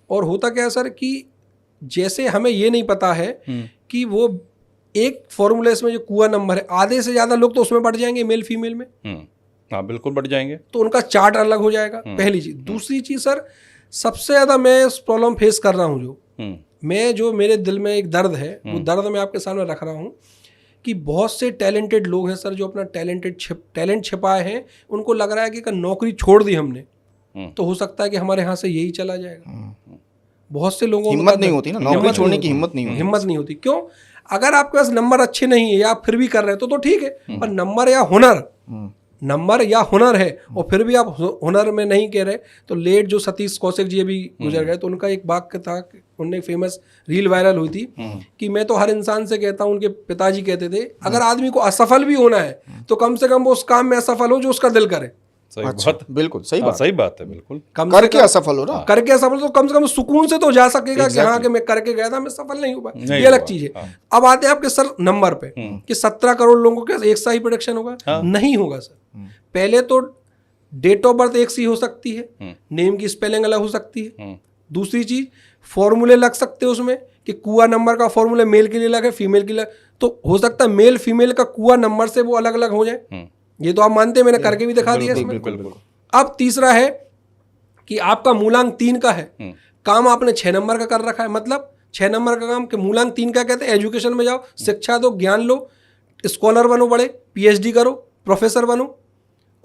और होता क्या है सर कि जैसे हमें ये नहीं पता है कि वो एक फॉर्मूला इसमें जो कुआ नंबर है, आधे से ज्यादा लोग तो उसमें बढ़ जाएंगे मेल फीमेल में, हाँ बिल्कुल बढ़ जाएंगे। तो उनका चार्ट अलग हो जाएगा, पहली चीज। दूसरी चीज सर, सबसे ज्यादा मैं प्रॉब्लम फेस कर रहा हूँ, जो मेरे दिल में एक दर्द है, वो दर्द मैं आपके सामने रख रहा हूँ कि बहुत से टैलेंटेड लोग हैं सर, जो अपना टैलेंट छिपाए हैं। उनको लग रहा है कि अगर नौकरी छोड़ दी हमने तो हो सकता है कि हमारे यहाँ से यही चला जाएगा। बहुत से लोगों हिम्मत नहीं होती ना, नौकरी छोड़ने की हिम्मत नहीं होती। क्यों? अगर आपके पास नंबर अच्छे नहीं है या आप फिर भी कर रहे हो तो ठीक है, पर नंबर या हुनर है और फिर भी आप हुनर में नहीं कह रहे। तो लेट जो सतीश कौशिक जी अभी गुजर गए, तो उनका एक वाक्य था, उनने फेमस रील वायरल हुई थी कि मैं तो हर इंसान से कहता हूं, उनके पिताजी कहते थे, अगर आदमी को असफल भी होना है तो कम से कम वो उस काम में असफल हो जो उसका दिल करे। सही अच्छा, बात, बिल्कुल सही बात, सही बात है, बिल्कुल। करके असफल हो ना, करके असफल तो कम से कम सुकून से तो जा सकेगा कि हाँ कि मैं करके गया था, मैं सफल नहीं हुआ, ये अलग चीज है। अब आते हैं आपके सर नंबर पे कि 17 करोड़ लोगों के एक सा ही प्रोडिक्शन होगा, नहीं होगा सर। पहले तो डेट ऑफ बर्थ एक सी हो सकती है, नेम की स्पेलिंग अलग हो सकती है। दूसरी चीज, फॉर्मूले लग सकते हैं उसमें कि कुआ नंबर का फॉर्मूला मेल के लिए अलग है, फीमेल के लिए, तो हो सकता है मेल फीमेल का कुआ नंबर से वो अलग अलग हो जाए। ये तो आप मानते हैं, मैंने करके भी दिखा दिया इसमें। अब तीसरा है कि आपका मूलांक 3 का है, काम आपने 6 नंबर का कर रखा है, मतलब 6 नंबर का काम के मूलांक 3 का कहते हैं। एजुकेशन में जाओ, शिक्षा दो, ज्ञान लो, स्कॉलर बनो, बड़े पीएचडी करो, प्रोफेसर बनो,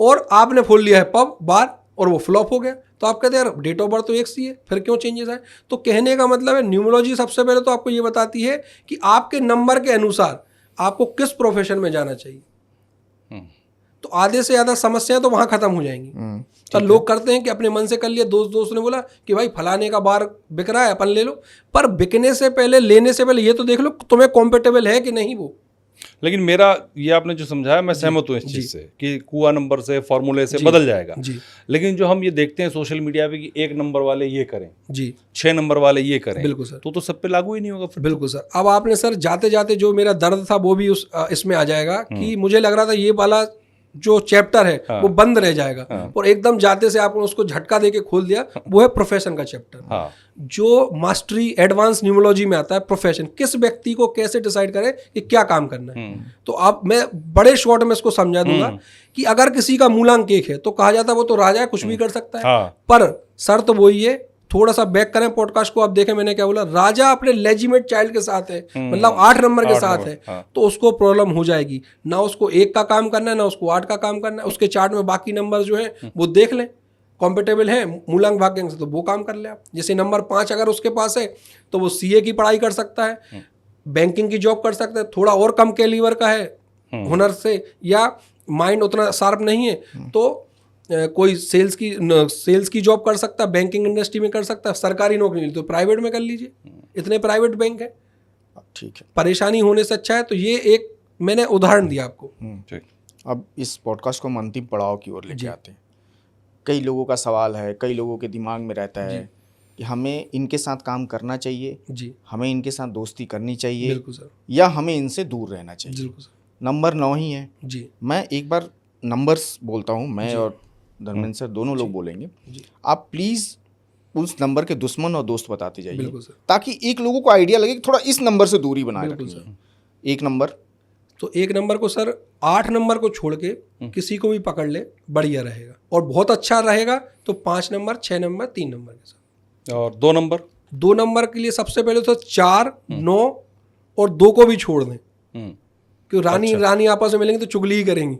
और आपने खोल लिया है पब बार और वो फ्लॉप हो गया। तो आप कहते हैं यार डेट ऑफ बर्थ तो एक सी है, फिर क्यों चेंजेस आए? तो कहने का मतलब है, न्यूमरोलॉजी सबसे पहले तो आपको ये बताती है कि आपके नंबर के अनुसार आपको किस प्रोफेशन में जाना चाहिए। तो आधे से ज्यादा समस्याएं तो वहां खत्म हो जाएंगी। तो लोग करते हैं कि अपने मन से कर लिया, दोस्त ने बोला कि भाई फलाने का बार बिक रहा है, अपन ले लो, पर बिकने से पहले, लेने से पहले ये तो देख लो तुम्हें कॉम्पेटेबल है कि नहीं वो। लेकिन मेरा ये आपने जो समझाया, मैं सहमत हूँ इस चीज से कि कुआ नंबर से, फॉर्मूले से बदल जाएगा। लेकिन जो हम ये देखते हैं सोशल मीडिया पे कि 1 नंबर वाले ये करें, 6 नंबर वाले ये करें, बिल्कुल सर, तो सब पे लागू ही नहीं होगा फिर। बिल्कुल सर। अब आपने सर जाते जाते जो मेरा दर्द था वो भी इसमें आ जाएगा कि मुझे लग रहा था ये वाला जो चैप्टर है वो बंद रह जाएगा, और एकदम जाते से आपने उसको झटका देके खोल दिया। वो है प्रोफेशन का चैप्टर, जो मास्टरी एडवांस न्यूमरोलॉजी में आता है। प्रोफेशन, किस व्यक्ति को कैसे डिसाइड करे कि क्या काम करना है। तो अब मैं बड़े शॉर्ट में इसको समझा दूंगा कि अगर किसी का मूलांक 1 है तो कहा जाता है वो तो राजा है, कुछ भी कर सकता है। पर शर्त वही है, थोड़ा सा बैक करें पॉडकास्ट को, आप देखें मैंने क्या बोला, राजा अपने लेजिमेट चाइल्ड के साथ है, मतलब 8 नंबर के साथ है, तो उसको प्रॉब्लम हो जाएगी। ना उसको 1 का काम करना है, ना उसको 8 का काम करना है। उसके चार्ट में बाकी नंबर जो है वो देख लें, कॉम्पेटेबल है मूलांक भाग्यांक से, तो वो काम कर ले आप। जैसे नंबर 5 अगर उसके पास है तो वो सीए की पढ़ाई कर सकता है, बैंकिंग की जॉब कर सकता है। थोड़ा और कम कैलिबर का है हुनर से, या माइंड उतना शार्प नहीं है, तो कोई सेल्स की जॉब कर सकता है, बैंकिंग इंडस्ट्री में कर सकता है। सरकारी नौकरी नहीं तो प्राइवेट में कर लीजिए, इतने प्राइवेट बैंक है। ठीक है, परेशानी होने से अच्छा है। तो ये एक मैंने उदाहरण दिया आपको। अब इस पॉडकास्ट को हम अंतिम पड़ाव की ओर लेके आते हैं। कई लोगों का सवाल है, कई लोगों के दिमाग में रहता है कि हमें इनके साथ काम करना चाहिए, हमें इनके साथ दोस्ती करनी चाहिए, बिल्कुल सर, या हमें इनसे दूर रहना चाहिए। बिल्कुल सर। नंबर 9 ही है जी। मैं एक बार नंबर्स बोलता हूँ, मैं और धर्मेंद्र सर दोनों लोग बोलेंगे। आप प्लीज उस नंबर के दुश्मन और दोस्त बताते जाइए, ताकि एक लोगों को आइडिया लगे कि थोड़ा इस नंबर से दूरी बनाए रखें। 1 नंबर, तो 1 नंबर को सर 8 नंबर को छोड़ के किसी को भी पकड़ ले, बढ़िया रहेगा। और बहुत अच्छा रहेगा तो 5 नंबर, 6 नंबर, 3 नंबर के साथ। और 2 नंबर के लिए सबसे पहले तो 4, 9 और 2 को भी छोड़ दें, क्यों रानी आपस में मिलेंगे तो चुगली ही करेंगी,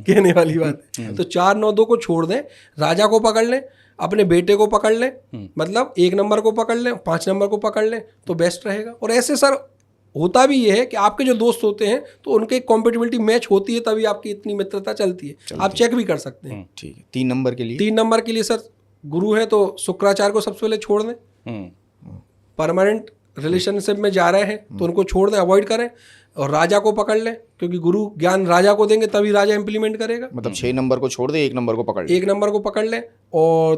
कहने वाली बात है। तो 4, 9, 2 को छोड़ दें, राजा को पकड़ लें, अपने बेटे को पकड़ लें, मतलब 1 नंबर को पकड़ लें, 5 नंबर को पकड़ लें तो बेस्ट रहेगा। और ऐसे सर होता भी ये है कि आपके जो दोस्त होते हैं तो उनके कॉम्पेटिबिलिटी मैच होती है, तभी आपकी इतनी मित्रता चलती है। आप चेक भी कर सकते हैं। ठीक है। 3 नंबर के लिए, 3 नंबर के लिए सर गुरु है तो शुक्राचार्य को सबसे पहले छोड़ दें। परमानेंट रिलेशनशिप में जा रहे हैं तो उनको छोड़ दें, अवॉइड करें। और राजा को पकड़ लें, क्योंकि गुरु ज्ञान राजा को देंगे तभी राजा इंप्लीमेंट करेगा। मतलब 6 नंबर को छोड़ दे, 1 नंबर को पकड़ ले, 1 नंबर को पकड़ लें और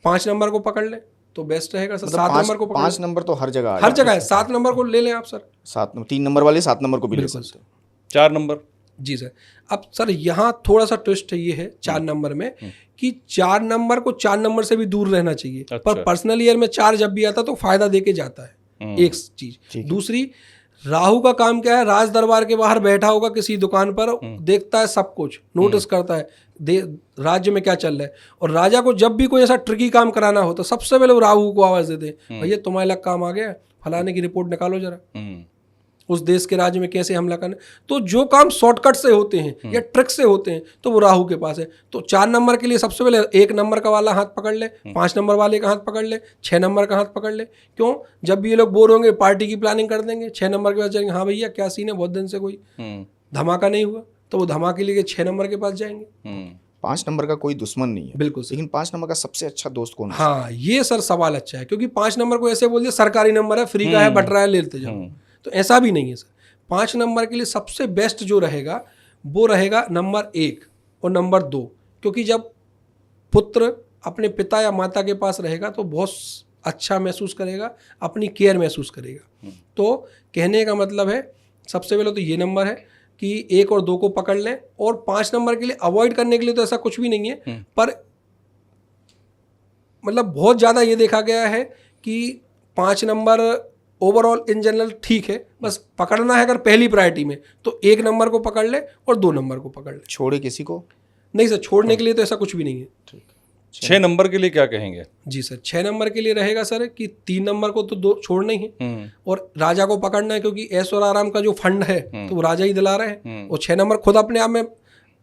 5 नंबर को पकड़ लें तो बेस्ट रहेगा सर। 7 नंबर को पकड़, 5 नंबर तो हर जगह है। 7 नंबर को ले लें आप सर। 3 नंबर वाले 7 नंबर को भी ले सकते हैं। 4 नंबर जी सर। अब सर यहाँ थोड़ा सा ट्विस्ट ये है 4 नंबर में कि 4 नंबर को 4 नंबर से भी दूर रहना चाहिए। पर पर्सनल ईयर में 4 जब भी आता तो फायदा देके जाता है, एक चीज। दूसरी, राहु का काम क्या है, राज दरबार के बाहर बैठा होगा किसी दुकान पर, देखता है सब कुछ, नोटिस करता है राज्य में क्या चल रहा है। और राजा को जब भी कोई ऐसा ट्रिकी काम कराना हो तो सबसे पहले वो राहु को आवाज देते हैं, भैया तुम्हारे लग काम आ गया, फलाने की रिपोर्ट निकालो जरा, उस देश के राज्य में कैसे हमला करना। तो जो काम शॉर्टकट से होते हैं या ट्रिक से होते हैं तो वो राहु के पास है। तो 4 नंबर के लिए सबसे पहले 1 नंबर का वाला हाथ पकड़ ले, 5 नंबर वाले का हाथ पकड़ ले, 6 नंबर का हाथ पकड़ ले। क्यों? जब भी ये लोग बोर होंगे पार्टी की प्लानिंग कर देंगे, 6 नंबर के पास जाएंगे, हाँ भैया क्या सीन है, बहुत दिन से कोई धमाका नहीं हुआ, तो वो धमाके लेके 6 नंबर के पास जाएंगे। 5 नंबर का कोई दुश्मन नहीं है, बिल्कुल सर। लेकिन 5 नंबर का सबसे अच्छा दोस्त कौन है? हाँ ये सर सवाल अच्छा है, क्योंकि 5 नंबर को ऐसे बोल दिया सरकारी नंबर है, फ्री का है, बट रहा है, लेते जाओ, तो ऐसा भी नहीं है सर। 5 नंबर के लिए सबसे बेस्ट जो रहेगा वो रहेगा नंबर 1 और नंबर 2, क्योंकि जब पुत्र अपने पिता या माता के पास रहेगा तो बहुत अच्छा महसूस करेगा, अपनी केयर महसूस करेगा। तो कहने का मतलब है सबसे पहले तो ये नंबर है कि 1 और 2 को पकड़ लें। और 5 नंबर के लिए अवॉइड करने के लिए तो ऐसा कुछ भी नहीं है, पर मतलब बहुत ज़्यादा ये देखा गया है कि 5 नंबर ओवरऑल इन जनरल ठीक है, बस पकड़ना है अगर पहली प्रायोरिटी में तो 1 नंबर को पकड़ ले और 2 नंबर को पकड़ ले। छोड़े किसी को नहीं सर, छोड़ने के लिए तो ऐसा कुछ भी नहीं है। ठीक। 6 नंबर के लिए क्या कहेंगे? जी सर, 6 नंबर के लिए रहेगा सर कि 3 नंबर को तो 2 छोड़ना ही है और राजा को पकड़ना है, क्योंकि ऐश और आराम का जो फंड है तो वो राजा ही दिला रहे हैं, और 6 नंबर खुद अपने आप में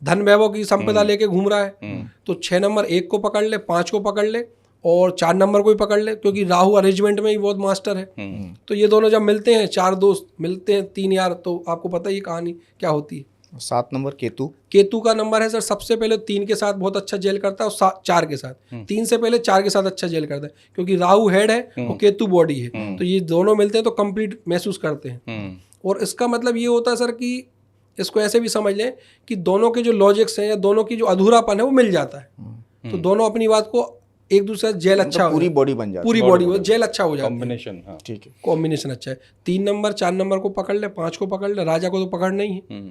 धन वैभव की संपदा लेके घूम रहा है। तो 6 नंबर 1 को पकड़ ले, 5 को पकड़ ले और 4 नंबर को ही पकड़ ले, क्योंकि राहु अरेंजमेंट में ही बहुत मास्टर है। तो ये दोनों जब मिलते हैं, 4 दोस्त मिलते हैं, 3 यार, तो आपको पता ही कहानी क्या होती है। 7 नंबर केतु। केतु का नंबर है सर, सबसे पहले 3 के साथ बहुत अच्छा जेल करता है और 4 के साथ, 3 से पहले 4 के साथ अच्छा जेल करता है, क्योंकि राहु हेड है और केतु बॉडी है, तो ये दोनों मिलते हैं तो कंप्लीट महसूस करते हैं। और इसका मतलब ये होता है सर कि इसको ऐसे भी समझ लें कि दोनों के जो लॉजिक्स हैं या दोनों की जो अधूरापन है वो मिल जाता है, तो दोनों अपनी बात को एक दूसरे से जेल अच्छा, पूरी बॉडी बन जाती है, पूरी बॉडी जेल अच्छा हो जाता है। कॉम्बिनेशन, हाँ ठीक है, कॉम्बिनेशन अच्छा है। 3 नंबर 4 नंबर को पकड़ ले, 5 को पकड़ ले, राजा को तो पकड़ना ही है।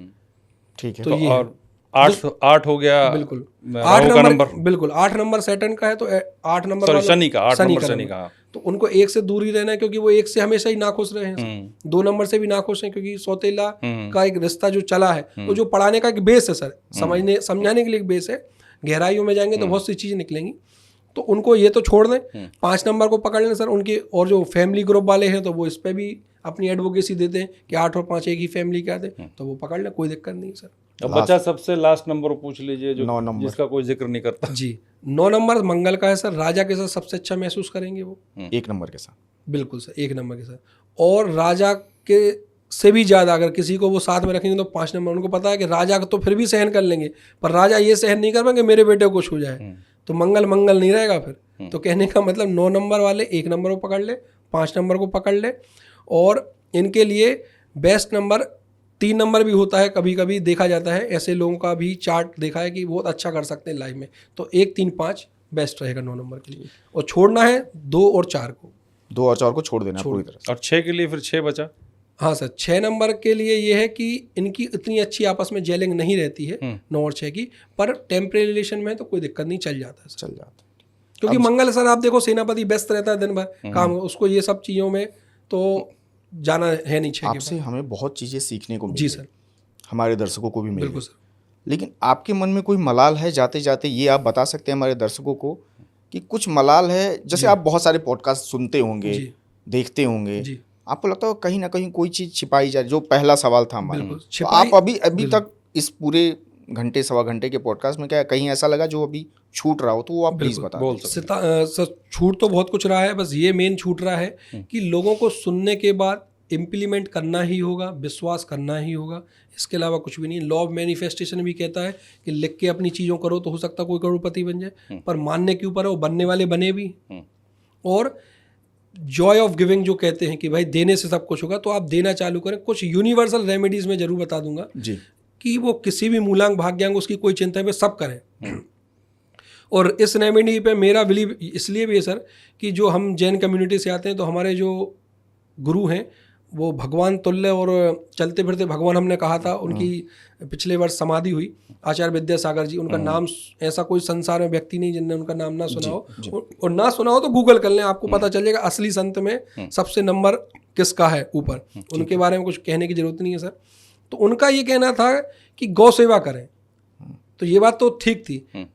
ठीक है। तो ये और 8 हो गया, बिल्कुल। राहु का नंबर, बिल्कुल 8 नंबर सैटर्न का है, तो 8 नंबर सॉरी शनि का, 8 नंबर शनि का, तो उनको 1 से दूर ही रहना है, क्योंकि वो 1 से हमेशा ही नाखुश रहे हैं। 2 नंबर से भी नाखुश हैं, क्योंकि सौतेला का एक रिश्ता जो चला है, वो जो पढ़ाने का एक बेस है सर, समझाने के लिए एक बेस है, गहराइयों में जाएंगे तो बहुत सी चीज़ें निकलेंगी, तो उनको ये तो छोड़ दें। 5 नंबर को पकड़ लें सर उनके, और जो फैमिली ग्रुप वाले हैं तो वो इस पर भी अपनी एडवोकेसी देते हैं कि 8 और 5 एक ही फैमिली के आते, तो वो पकड़ लें, कोई दिक्कत नहीं सर। अब बच्चा सबसे लास्ट नंबर पूछ लीजिए, जो 9 नंबर, जिसका कोई जिक्र नहीं करता। जी 9 नंबर मंगल का है सर, राजा के साथ सबसे अच्छा महसूस करेंगे वो। 1 नंबर के साथ, बिल्कुल सर, 1 नंबर के साथ, और राजा के से भी ज़्यादा अगर किसी को वो साथ में रखेंगे तो 5 नंबर, उनको पता है कि राजा को तो फिर भी सहन कर लेंगे, पर राजा ये सहन नहीं कर पाएंगे मेरे बेटे को कुछ हो जाए, तो मंगल मंगल नहीं रहेगा फिर। तो कहने का मतलब 9 नंबर वाले 1 नंबर को पकड़ ले, 5 नंबर को पकड़ ले, और इनके लिए बेस्ट नंबर 3 नंबर भी होता है, कभी कभी देखा जाता है, ऐसे लोगों का भी चार्ट देखा है कि बहुत अच्छा कर सकते हैं लाइफ में, तो 1 3 5 बेस्ट रहेगा 9 नंबर के लिए। और छोड़ना है 2 और 4 को, 2 और 4 को छोड़ देना पूरी तरह से। और 6 के लिए फिर 6 बचा। हाँ सर, 6 नंबर के लिए ये है कि इनकी इतनी अच्छी आपस में जेलिंग नहीं रहती है 9 और 6 की, पर टेम्परेरी रिलेशन में तो कोई दिक्कत नहीं, चल जाता है सर। चल जाता है, क्योंकि मंगल सर आप देखो सेनापति व्यस्त रहता है दिन भर काम, उसको ये सब चीज़ों में तो जाना है नहीं। 6 आपसे हमें बहुत चीज़ें सीखने को मिली। जी सर, हमारे दर्शकों को भी मिली। बिल्कुल सर। लेकिन आपके मन में कोई मलाल है, जाते जाते ये आप बता सकते हैं हमारे दर्शकों को कि कुछ मलाल है? जैसे आप बहुत सारे पॉडकास्ट सुनते होंगे, देखते होंगे, जी, आपको लगता है कहीं ना कहीं कोई चीज़ छिपाई जा रही, जो पहला सवाल था हमारा, बिल्कुल, तो आप अभी तक इस पूरे घंटे सवा घंटे के पॉडकास्ट में क्या कहीं ऐसा लगा जो अभी छूट रहा हो, तो वो आप प्लीज़ बता बोल सकते हैं। सर छूट तो बहुत कुछ रहा है, बस ये मेन छूट रहा है कि लोगों को सुनने के बाद इम्प्लीमेंट करना ही होगा, विश्वास करना ही होगा, इसके अलावा कुछ भी नहीं। लॉ ऑफ मैनिफेस्टेशन भी कहता है कि लिख के अपनी चीज़ों करो तो हो सकता है कोई करोड़पति बन जाए, पर मानने के ऊपर है, वो बनने वाले बने भी। और जॉय ऑफ गिविंग जो कहते हैं कि भाई देने से सब कुछ होगा, तो आप देना चालू करें। कुछ यूनिवर्सल रेमेडीज़ में जरूर बता दूंगा जी, कि वो किसी भी मूलांग भाग्यांग उसकी कोई चिंता है, सब करें। और इस रेमेडी पे मेरा बिलीव इसलिए भी है सर कि जो हम जैन कम्युनिटी से आते हैं, तो हमारे जो गुरु हैं वो भगवान तुल्य और चलते फिरते भगवान हमने कहा था। उनकी पिछले वर्ष समाधि हुई, आचार्य विद्यासागर जी। उनका नाम ऐसा कोई संसार में व्यक्ति नहीं जिनने उनका नाम ना सुना हो, और ना सुना हो तो गूगल कर लें, आपको पता चल जाएगा असली संत में सबसे नंबर किसका है ऊपर। उनके बारे में कुछ कहने की जरूरत नहीं है सर। तो उनका ये कहना था कि गौ सेवा करें, तो ये बात तो ठीक थी,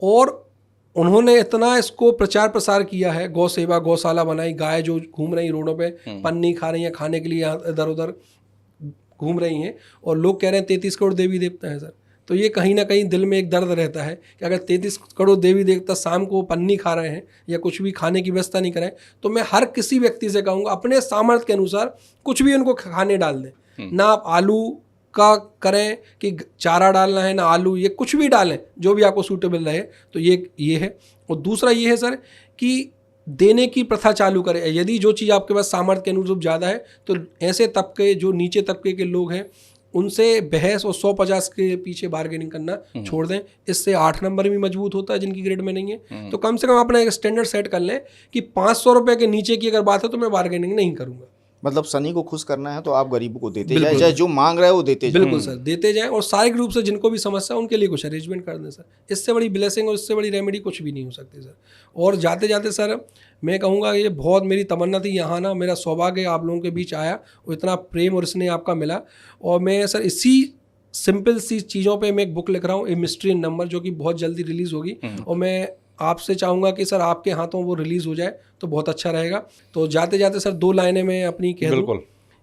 और उन्होंने इतना इसको प्रचार प्रसार किया है, गौ सेवा, गौशाला बनाई, गाय जो घूम रही रोडों पे पन्नी खा रही हैं, खाने के लिए यहाँ इधर उधर घूम रही हैं, और लोग कह रहे हैं 33 करोड़ देवी देवता हैं सर। तो ये कहीं ना कहीं दिल में एक दर्द रहता है कि अगर 33 करोड़ देवी देवता शाम को पन्नी खा रहे हैं या कुछ भी खाने की व्यवस्था नहीं करें, तो मैं हर किसी व्यक्ति से कहूँगा अपने सामर्थ्य के अनुसार कुछ भी उनको खाने डाल दें। ना आप आलू का करें कि चारा डालना है, ना आलू, ये कुछ भी डालें जो भी आपको सूटेबल रहे। तो ये है। और दूसरा ये है सर कि देने की प्रथा चालू करें। यदि जो चीज़ आपके पास सामर्थ्य के अनुरूप ज़्यादा है तो ऐसे तबके, जो नीचे तबके के लोग हैं, उनसे बहस और 150 के पीछे बार्गेनिंग करना छोड़ दें। इससे 8 नंबर भी मजबूत होता है जिनकी ग्रेड में नहीं है। तो कम से कम अपना एक स्टैंडर्ड सेट कर लें कि 500 रुपये के नीचे की अगर बात है तो मैं बार्गेनिंग नहीं करूँगा। मतलब सनी को खुश करना है तो आप गरीबों को देते जाए, चाहे जो मांग रहा है वो देते जाए। बिल्कुल सर, देते जाएं, और शारीरिक रूप से जिनको भी समस्या है उनके लिए कुछ अरेंजमेंट कर दें सर। इससे बड़ी ब्लेसिंग और इससे बड़ी रेमेडी कुछ भी नहीं हो सकती सर। और जाते जाते सर मैं कहूँगा, ये बहुत मेरी तमन्ना थी यहाँ ना, मेरा सौभाग्य आप लोगों के बीच आया, और इतना प्रेम और स्नेह आपका मिला। और मैं सर इसी सिंपल सी चीज़ों पर मैं एक बुक लिख रहा हूँ, ए मिस्ट्री इन नंबर, जो कि बहुत जल्दी रिलीज़ होगी। और मैं आपसे चाहूँगा कि सर आपके हाथों वो रिलीज़ हो जाए तो बहुत अच्छा रहेगा। तो जाते जाते सर 2 लाइनें मैं अपनी कह दूँ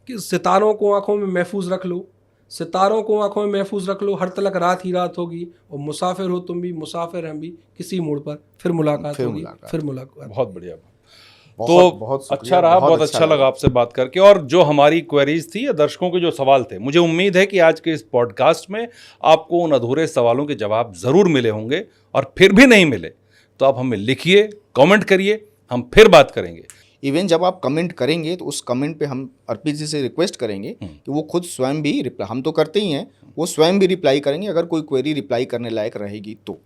कि सितारों को आंखों में महफूज रख लो, सितारों को आंखों में महफूज रख लो, हर तलक रात ही रात होगी, और मुसाफिर हो तुम भी, मुसाफिर हम भी, किसी मोड़ पर फिर मुलाकात होगी, फिर मुलाकात। बहुत बढ़िया। तो बहुत अच्छा रहा, बहुत अच्छा लगा आपसे बात करके। और जो हमारी क्वेरीज थी या दर्शकों के जो सवाल थे, मुझे उम्मीद है कि आज के इस पॉडकास्ट में आपको उन अधूरे सवालों के जवाब जरूर मिले होंगे, और फिर भी नहीं मिले तो आप हमें लिखिए, कमेंट करिए, हम फिर बात करेंगे। इवन जब आप कमेंट करेंगे तो उस कमेंट पे हम अर्पित जी से रिक्वेस्ट करेंगे कि वो खुद स्वयं भी रिप्लाई, हम तो करते ही हैं, वो स्वयं भी रिप्लाई करेंगे अगर कोई क्वेरी रिप्लाई करने लायक रहेगी तो।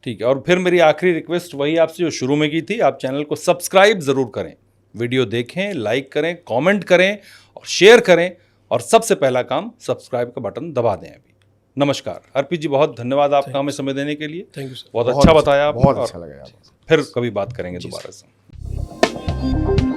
ठीक है। और फिर मेरी आखिरी रिक्वेस्ट वही आपसे जो शुरू में की थी, आप चैनल को सब्सक्राइब ज़रूर करें, वीडियो देखें, लाइक करें, कमेंट करें और शेयर करें, और सबसे पहला काम सब्सक्राइब का बटन दबा दें अभी। नमस्कार अर्पित जी, बहुत धन्यवाद आपका हमें समय देने के लिए। थैंक यू सर, बहुत अच्छा बताया, बहुत अच्छा लगा। फिर कभी बात करेंगे दोबारा से।